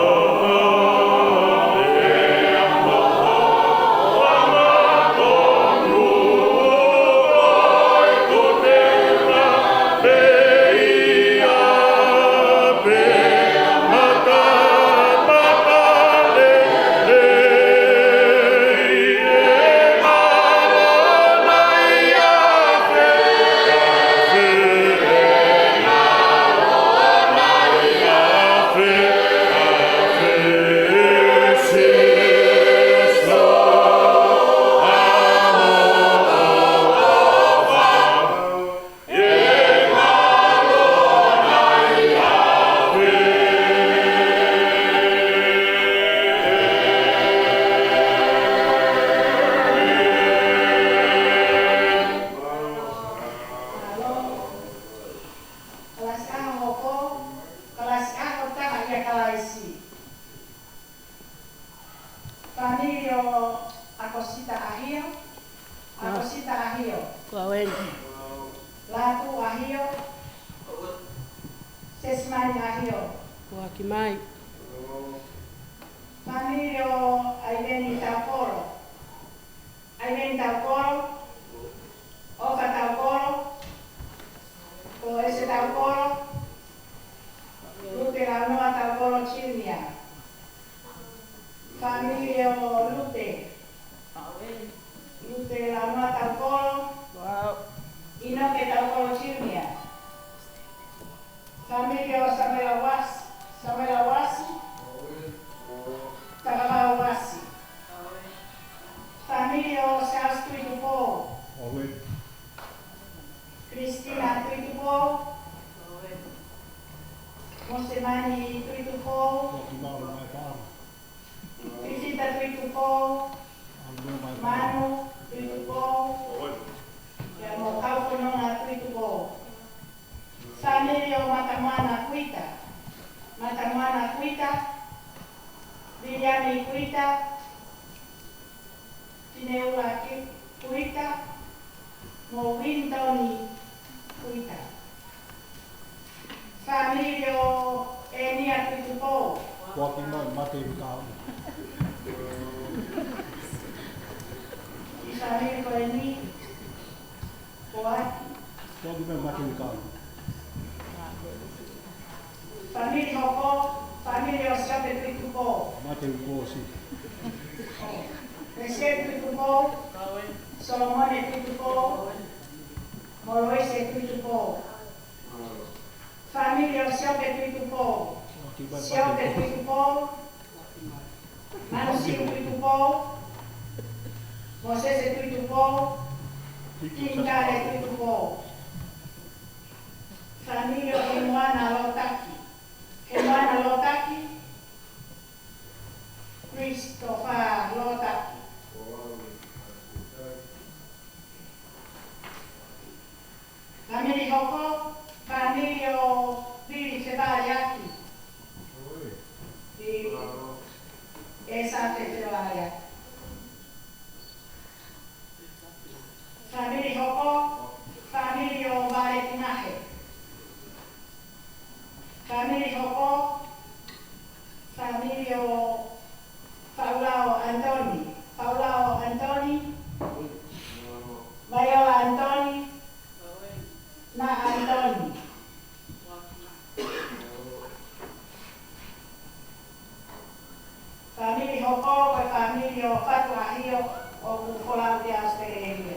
hoko koe familia o whatuahio o kukolauti Australia.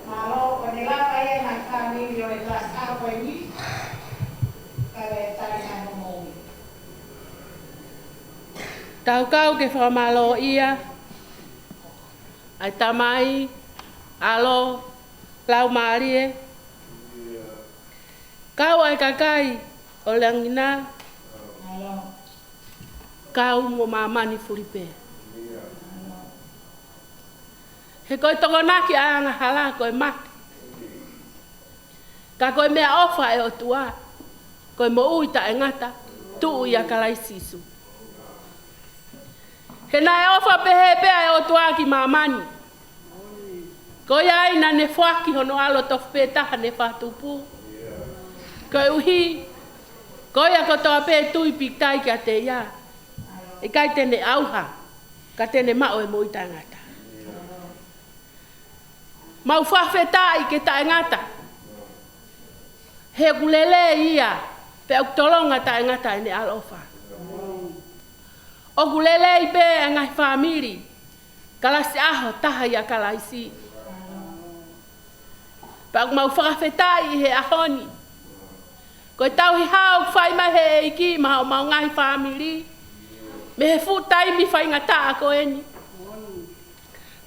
Malo koe ne lapa e ngai familia e klas a koe ni. Kawe tari ngai homoui. Tau kau ke whamalo ia, ai tamai, alo, lau maarie. Kau ai kakai o langina, kau mo mamani furipe. He koe tokonaki a anga hala koe maki. Ka koe mea ofa e o tua, koe mo uita e ngata, tuu ia kalai sisu. He nai ofa pehe pea e o tua ki mamani. Koe aina ne fuaki hono alo tofu petaha ne whatupu. Koe uhi, koe a kotoa pe tui piktai ki a te ia. E kai tene auha, ka tene mao e moita ngata. Mau whawhetai ke ta ngata. He kulele ia, pe au tolonga ta ngata e ne alofa. O kulele i pe ngai famiri, kalasi aho taha ia kalaisi. Pa mau whakawhetai he ahoni. Koe tau hi hao whai mai he iki mau ngai famiri. Me he futai mi whai ngata a koe ni.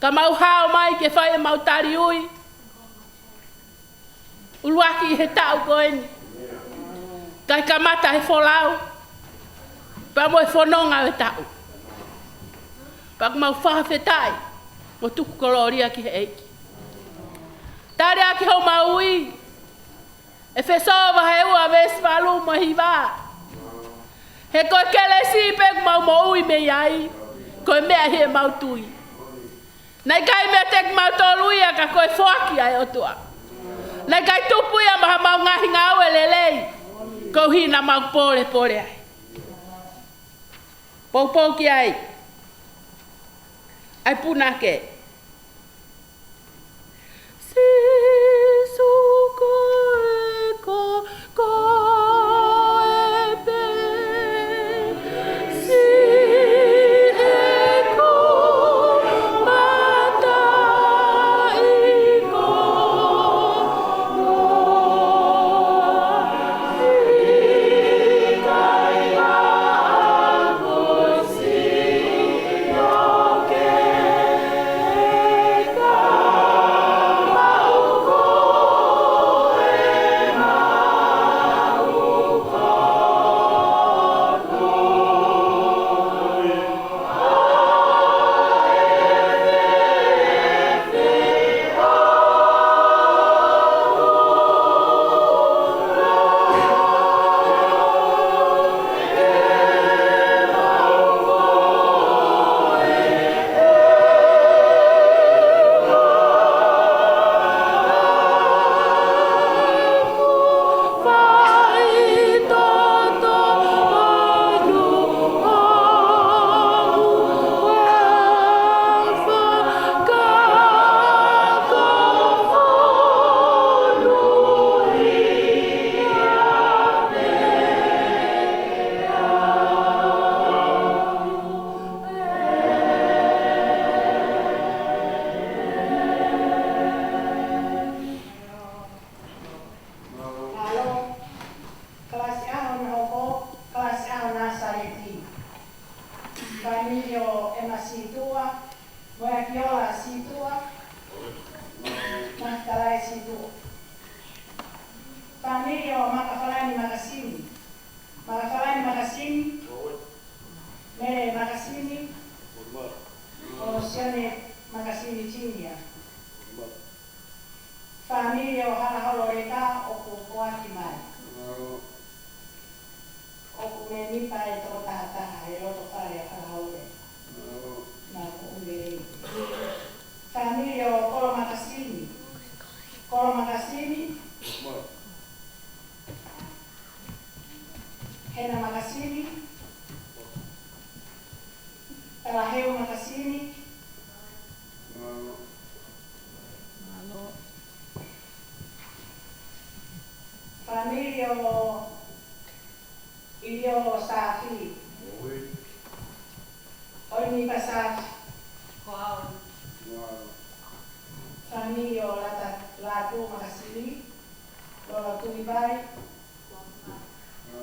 Ka mau hao mai ke whai e mau tari ui. Uluaki he tau koe ni. Kai kamata he wholau. Pa mo e whanonga e tau. Pa mau whakawhetai. Mo tuku koloria ki he eiki. Tare aki hau maui. E whesova he ua vespalu mo hiwa. He koe kele sipek mau maui me iai. Koe mea he mau tui. Nei kai mea tek mau toluia ka koe whaki ai otua. Nei kai tupuia maha mau ngahi ngau e lelei. Kou hina mau pole pole ai. Pou ki ai. Ai punake. Sisu koe koe pe. Si e ko mata i ko. I kai a ko si no ke ka. Ilio safi. Oi ni Joseph. Familia la tu makasili. Lola tuibai.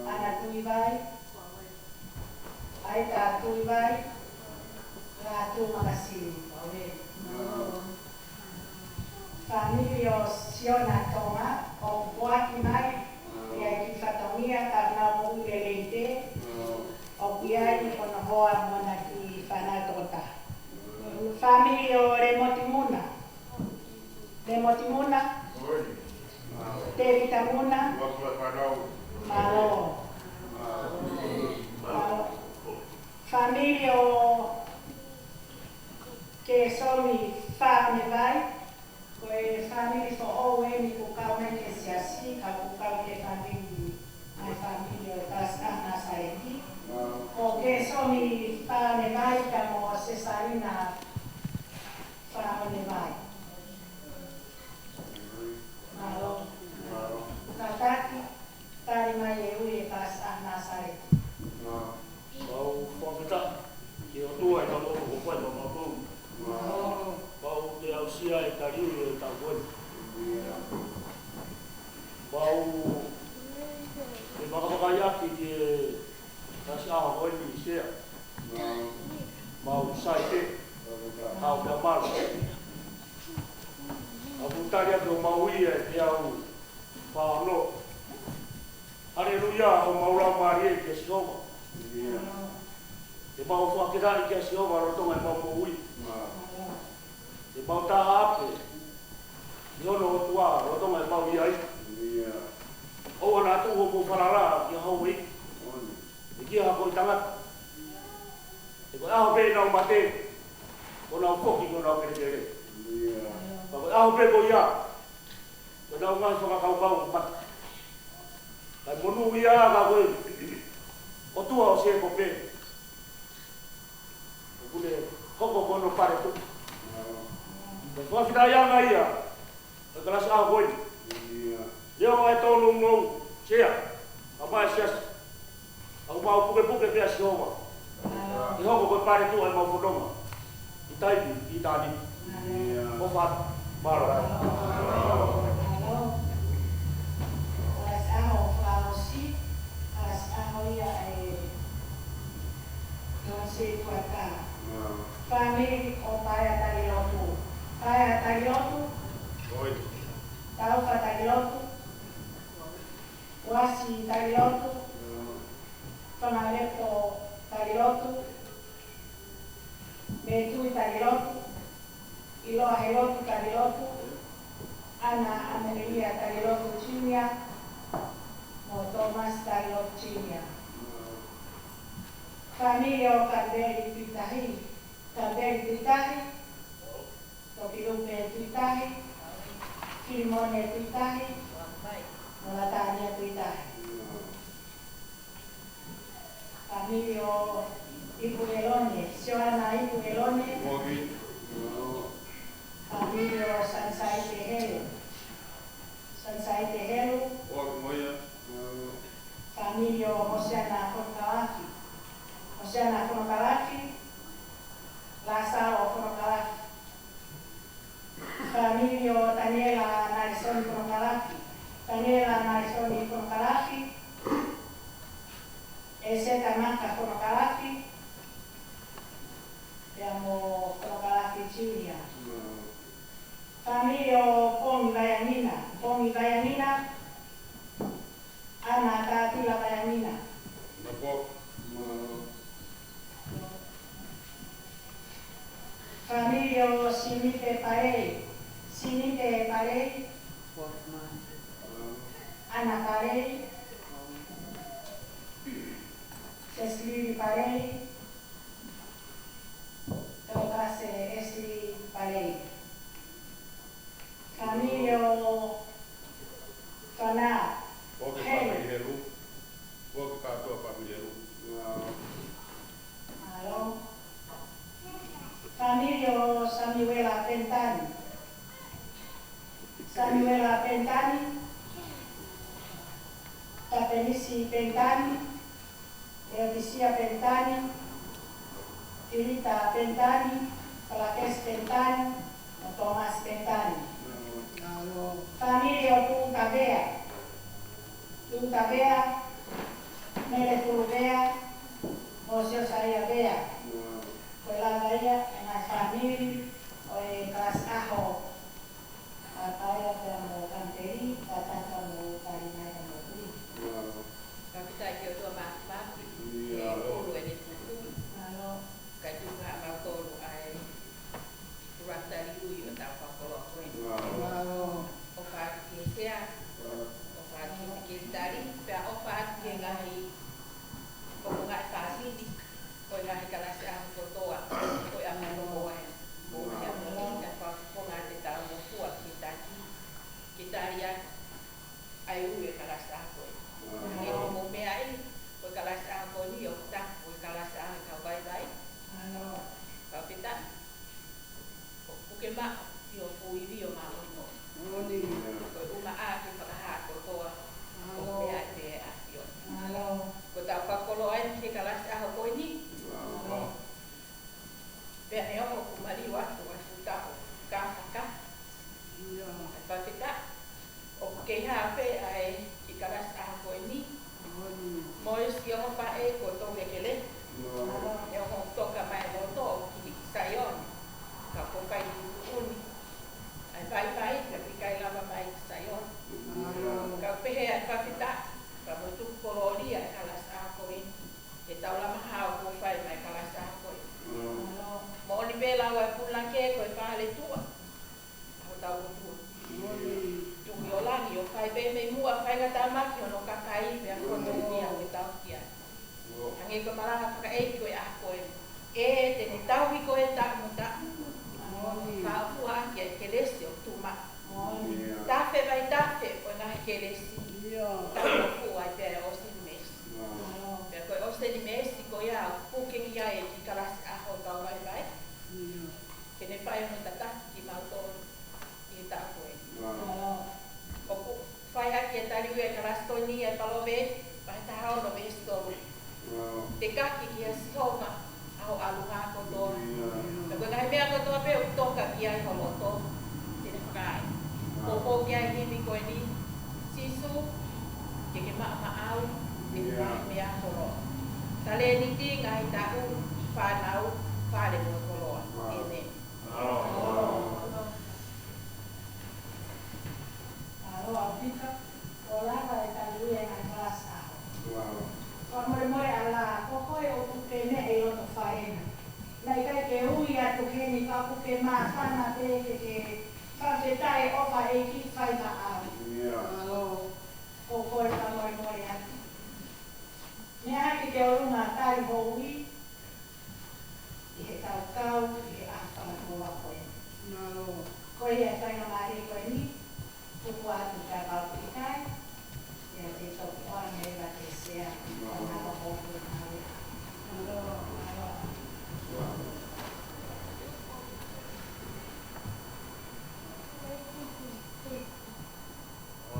Ana tuibai. Aita tuibai. La tu makasili. Familia Siona Toma o Boaki Mai. Ia ki whataungia karna mo ulelente. O kiai kono hoa mona ki whanatota. Familia Remotimuna. Remotimuna. Teritamuna. Malo. Familia que somi famne vai. Koe family for all when you come and see asi, kamu family my family tas ana saiki. Oke somi famne vai kamo Cesarina famne vai. Malo. Nataki tari mai ui tas ana saiki. Mau fomita ki o tua e tamo o pai mo mo. Bau te ausia e tariu e tauoi. Bau e makapakayaki ki e kasi aho hoi ni sea. Bau sai te hau te amaru. Apu taria te o maui e te au whaano. Haleluia o maura marie ki e sioma. E mau whakirani ki e sioma rotonga e mau maui. E mau taha ape, i ono o tua, rotonga e mau iai. O ana atu o mo wharara ki hau i. E kia hako i tangata. E koe aho pe nau mate, ko nau koki ko nau kere. Pa koe aho pe ko ia, ko nau ngai whakakaukau mata. Kai monu ia ka koe, o tua o se ko pe. O kune koko kono pare tu. Kau kita yang ayah, kelas awal. Dia orang itu nunggu, siapa? Apa sias? Aku mau buka biasa semua. Dia orang berpari tu, aku mau foto. Kita ini, Kofat, baru. Kelas awal flausi, kelas awal ya donsi kuatkan. Family opaya tali lotu. Kaya tagilotu, taufa tagilotu, wasi tagilotu, Tonalepo tagilotu, Betui tagilotu, Iloa helotu tagilotu, Ana Amelia tagilotu Chinia, Mo Thomas tagilotu Chinia. Familia Camberi Pitahi, Topilupe tuitahi, Filmone tuitahi, Molatania tuitahi. Familio Ipugelone, Sioana Ipugelone, Familio Sansai Tehelu, Familio Oceana Fonokalaki, Lazaro Fonokalaki. Familia Daniela Narisoni Fonokalaki, Eseta Manca Fonokalaki, abbiamo Fonokalaki Giulia. Familia Pongi Bayanina, Ana Tatila Bayanina. Familia Sinipe Parei, Ana Parei, Cecily Parei, Tocase Esli Parei. Familia Fana, Familia Samuela Pentani, Tapenisi Pentani, Eodicia Pentani, Tirita Pentani, Palakes Pentani, Thomas Pentani. Familia Tutabea, Mere Turubea, Mosio Saya Bea, Kuelagaya, en la familia, o Clas Ajo, Apaya Tamo Canteri, Tatamo Carina Motri. Kapita yo to mas pulu edit itu. Kaju nggak mau tolu ai. Kurang dari uyu tak apa kalau opat kisia, opat kisi dari, pia opat kengai, kau nggak kasih di, kau nggak kelas yang fotoa, kau yang menunggu bukan yang meninggal, kau nggak tahu kuat kita lihat ayu ya kelas aku. Ini mau meai, kau kelas aku ni yok tak, kau kelas aku kau baik-baik. Kau kita, bukan mak, yo pui yo mak no. Kau rumah aku pakai kau meai meai yo. Kau tak apa kalau ain si kelas aku ni. Biar yo aku kembali waktu tahu kah. Kau kita, okey HP ai si kelas aku ni. Moi si yo pakai kau tu lekele. Yo tu kamai motor kiri sayon. Kau pakai un. Ai baik-baik tapi kai lama baik sayon. Kau pergi kau kita, kau tu koloni ai kelas aku ni. Kita lama hau kau pakai mai kelas aku. Mau ni bela wa pulang ke kau pakai tua. Aku tahu tu. Yo lagi yo pakai be mua pakai kata mak yo no kakai be aku tu dia kita dia. Angin kemalang pakai kau aku. Teni tahu kau tak muda. Kau puas ya keles yo tu mak. Tafe vai tafe kau nak keles. Tahu puas be osin mes. Be kau osin mes kau ya puking ya di kelas aku kau vai. Kene pai mo tata ki mau to kita kau. Oku fai aqui tali we kelas to ni e palobe vai tahu no mes to. Teka ki soma au aluha ko to. Ko ngai me ko to pe to ka kia ko to. Tene pakai. Ko kia ni ko ni sisu ke ma au ni me a ko. Tale ni ti ngai tahu fa nau fa de ko lo. Ini. Kita olah pada tadi yang kelas A. Kalau mau ala, kau yang kene elok faena. Naik ke uya tu kene kau ke mana ke fasetai ofa eki faida A. Kau yang mau ya. Ni haki ke rumah tadi hobi. Dia tahu dia apa kau kau yang saya mari kau ni. Kuat kita kalau kita ya itu orang yang berada siap nama hobi hari.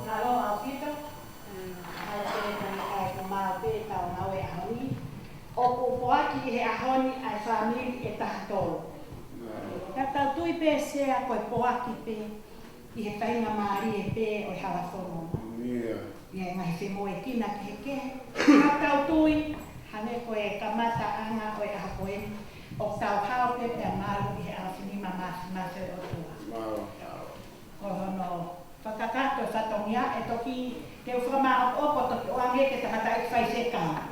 Kalau aku itu ada yang mau beta mau ahli, aku buat di ahli family etahto. Kata tu ipese aku buat ipe. I he tainga maari e pē o i hawa whono. Ia ngai whi moe kina ke ke. Hakau tui, hane koe kamata anga o i aha koe. O tau hao pe pe a maru i he awa whinima mawhi o tua. Ko hono, whakakato e whatongia e toki te uwhama o opo toki o ange ke te hata i whai se kama.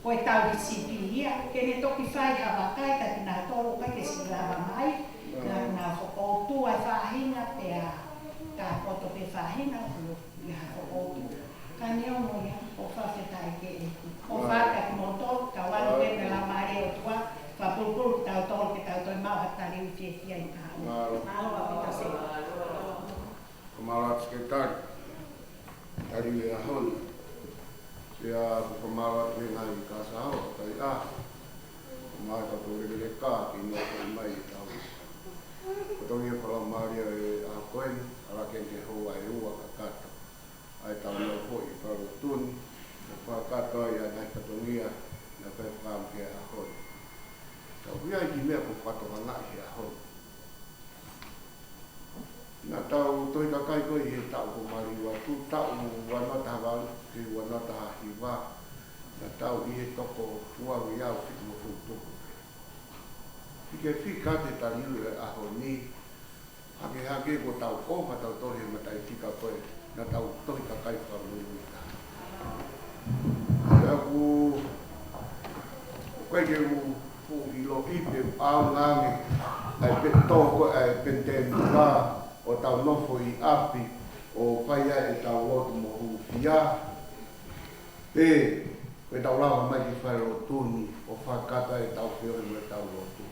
Ko e tau i sipi ia, ke ne toki whai hawa kai ka tina toro kai ke si lava mai. Na o tua whahina pea ka poto pe whahina ia o tu ka neo no ia o whawhetai ke e o whaka ki moto ka wano pe me la mare o tua whapulpul tau tol ke tau toi mau hatari u te fia i ka malo a pita se ko malo sekretari tari me a honi sia ko malo te ngai ka sao tai a ko malo ka tu le ka ki no ko mai tau Kotongi pala maria e a koen, ala kente hoa e ua ka kato. Ai tau no ho i wharu tuni, na wha kato ai a nai katongia, na whai wham ke a hoi. ai ki mea ko whatoa ngai hea hoi. Nā tau toi ka kai koe i tau ko mariwa, tu tau wanata hawalu, ke wanata hahiwa, nā tau i toko fuawi au whiku mo futuku. Ike whika te tariu e aho ni, hake ko tau kōma tau tori ma tai tika koe, nā tau toi ka kai whamu i ta. Ea ku, koe ke u i lo ipe au ngangi, ai pe tōko ai penteni kā, o tau nofo i api o whaia e tau lotu mo hu fia. Pe, koe tau lawa mai ki whae o tūni o whakata e tau whioi mo e tau lotu.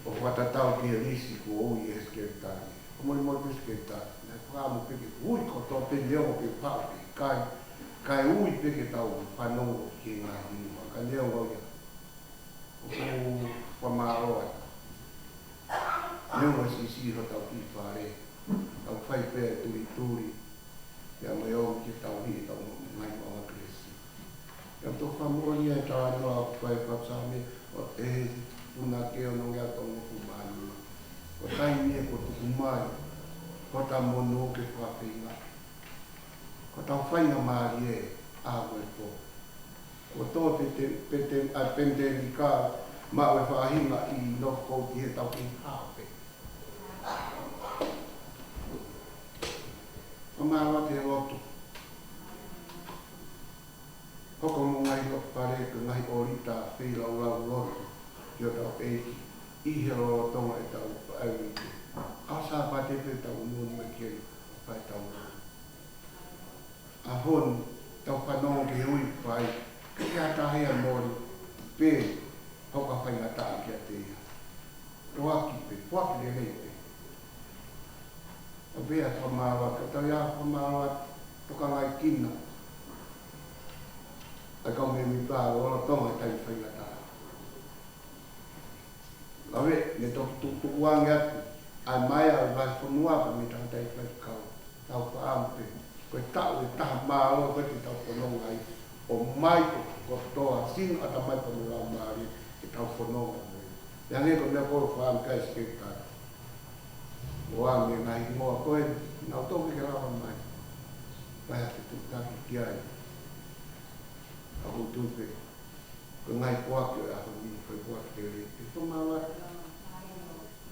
O whatatau ki e risi ko ui e sketari. O mori pe sketari. Nai whaamu peke ui ko tō pe leo pe pao pe kai. Kai ui peke tau whanongo ki ngā hinua. Ka leo ngau ia. O ku whamaroa. Neu si ho tau ki whare, tau whai pēr turi, ia mai o ki tau hi tau mai mawa kresi. Ia tō whamua ni e tā anua whai whapsame, o te puna keo no ngā tau ngofu mānua. O tai ni e ko tuku mai, ko tā mono ke whawhinga. Ko tau whainga maari e, āko e tō. Ko tō penteni kā, ma o whahinga i noko ki he tau ki hāpe. O māwa te roto. Hoko mo ngai no pare ka ngai orita whila o lau roto. Ki o tau eiki. Ihe o tonga e tau awiki. Asa pate pe tau nuni me kei. Pai tau nuni. A hon tau whanong ke hui whai. Kia tahea mori. Pe hoka whainga taa kia te ia. Roaki pe. Puaki le leite. O bea whamawa, ka tau ia whamawa toka ngai kina. A kau me mi pā, ora tonga tai whaingata. Lawe, ne tuku wangi atu, ai mai au vai whanua pa me tau tai whaikau, tau whaampe. Koe tau e taha māo, koe te tau whanonga ai. O mai ko toa, sino ata mai pa mura maari, e tau whanonga. Ia nge ko mea koro whaam kai skekara. Oa me nai ngoa koe, nau toki ke rawa mai. Pai ake tutaki ki ai. Ako tupe. Ko ngai kuake o ako ni, koe kuake ke re. Te whamawa.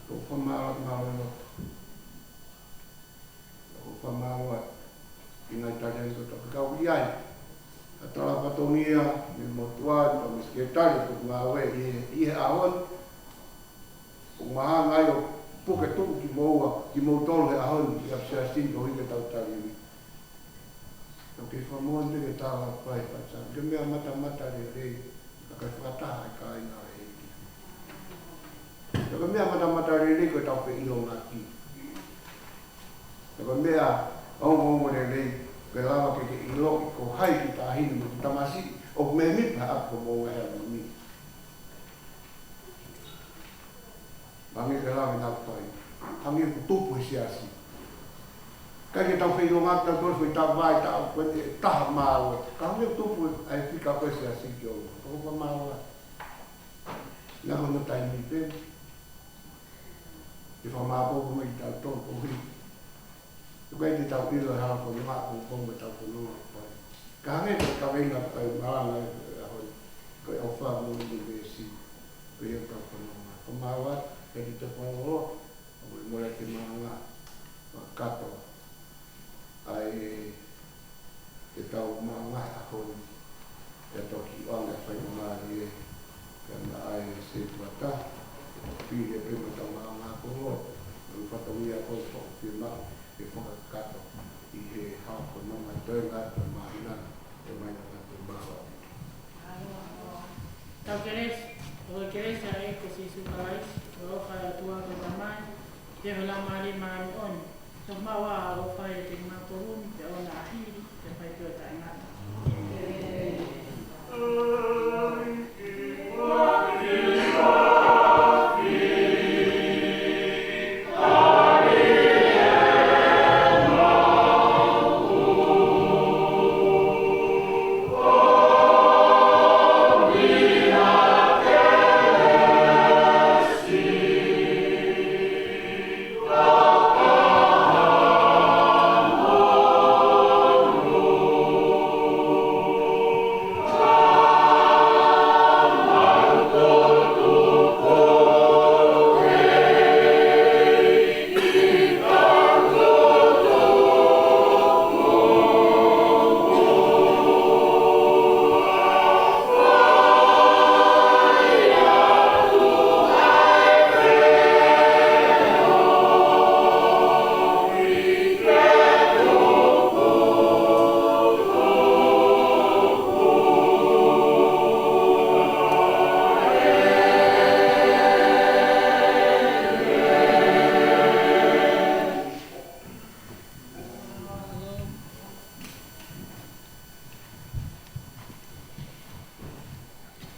Ko whamawa mawe loto. Ko whamawa. I ngai tari ko toka kau i ai. A tala patongia, me motuan, o me sketari, ko ngā we, i he ahon. Ko maha ngai o puke tuku ki moua, ki mou tolu he ahoni, ki apsea sinto hike tau tariwi. Tau ke whamoan te ke tāwa pai pachan, ke mea mata re rei, a kai whakataha e ka aina e eki. Tau ke mea mata re rei koe tau pe ilo ngā ki. Tau ke mea ongo re rei, koe lawa ke ilo ki ko hai ki tāhini mo ki tamasi, o me mipa apo moua hea mo mi. Mangi ke lawe nā pai. Hangi ku tupu i siasi. Kai ke tau whaino ngata tōru whi tau vai tau koe te taha māua. Ka hangi ku tupu ai whika koe siasi ki olu. Kako pa māua. Nga hono tai mi pen. I wha māpoku mai tau tōru ko hui. Tukai te tau ilo e hara koe ngā kong konga tau koe pai. Ka hangi te ka wenga pai maranga e ahoi. Koe au wha mōni ni besi. Koe e tau koe ngā. Ko māua. Kaya te whanoro, o mora te maanga kato ai te tau maanga ahoni te toki oanga whai maari e kaya ai se tuata pire prima tau maanga kongo o whatongia koto te maa e whaka kato i he hako nonga toi ngata maahina e mai ngata mawa. Tau keres a e ko si sukarais, o whai atua ko tamai, te hola maari maari oni. So mawa o whai te matoruni, te ona ahiri, te whai tua tai ngata.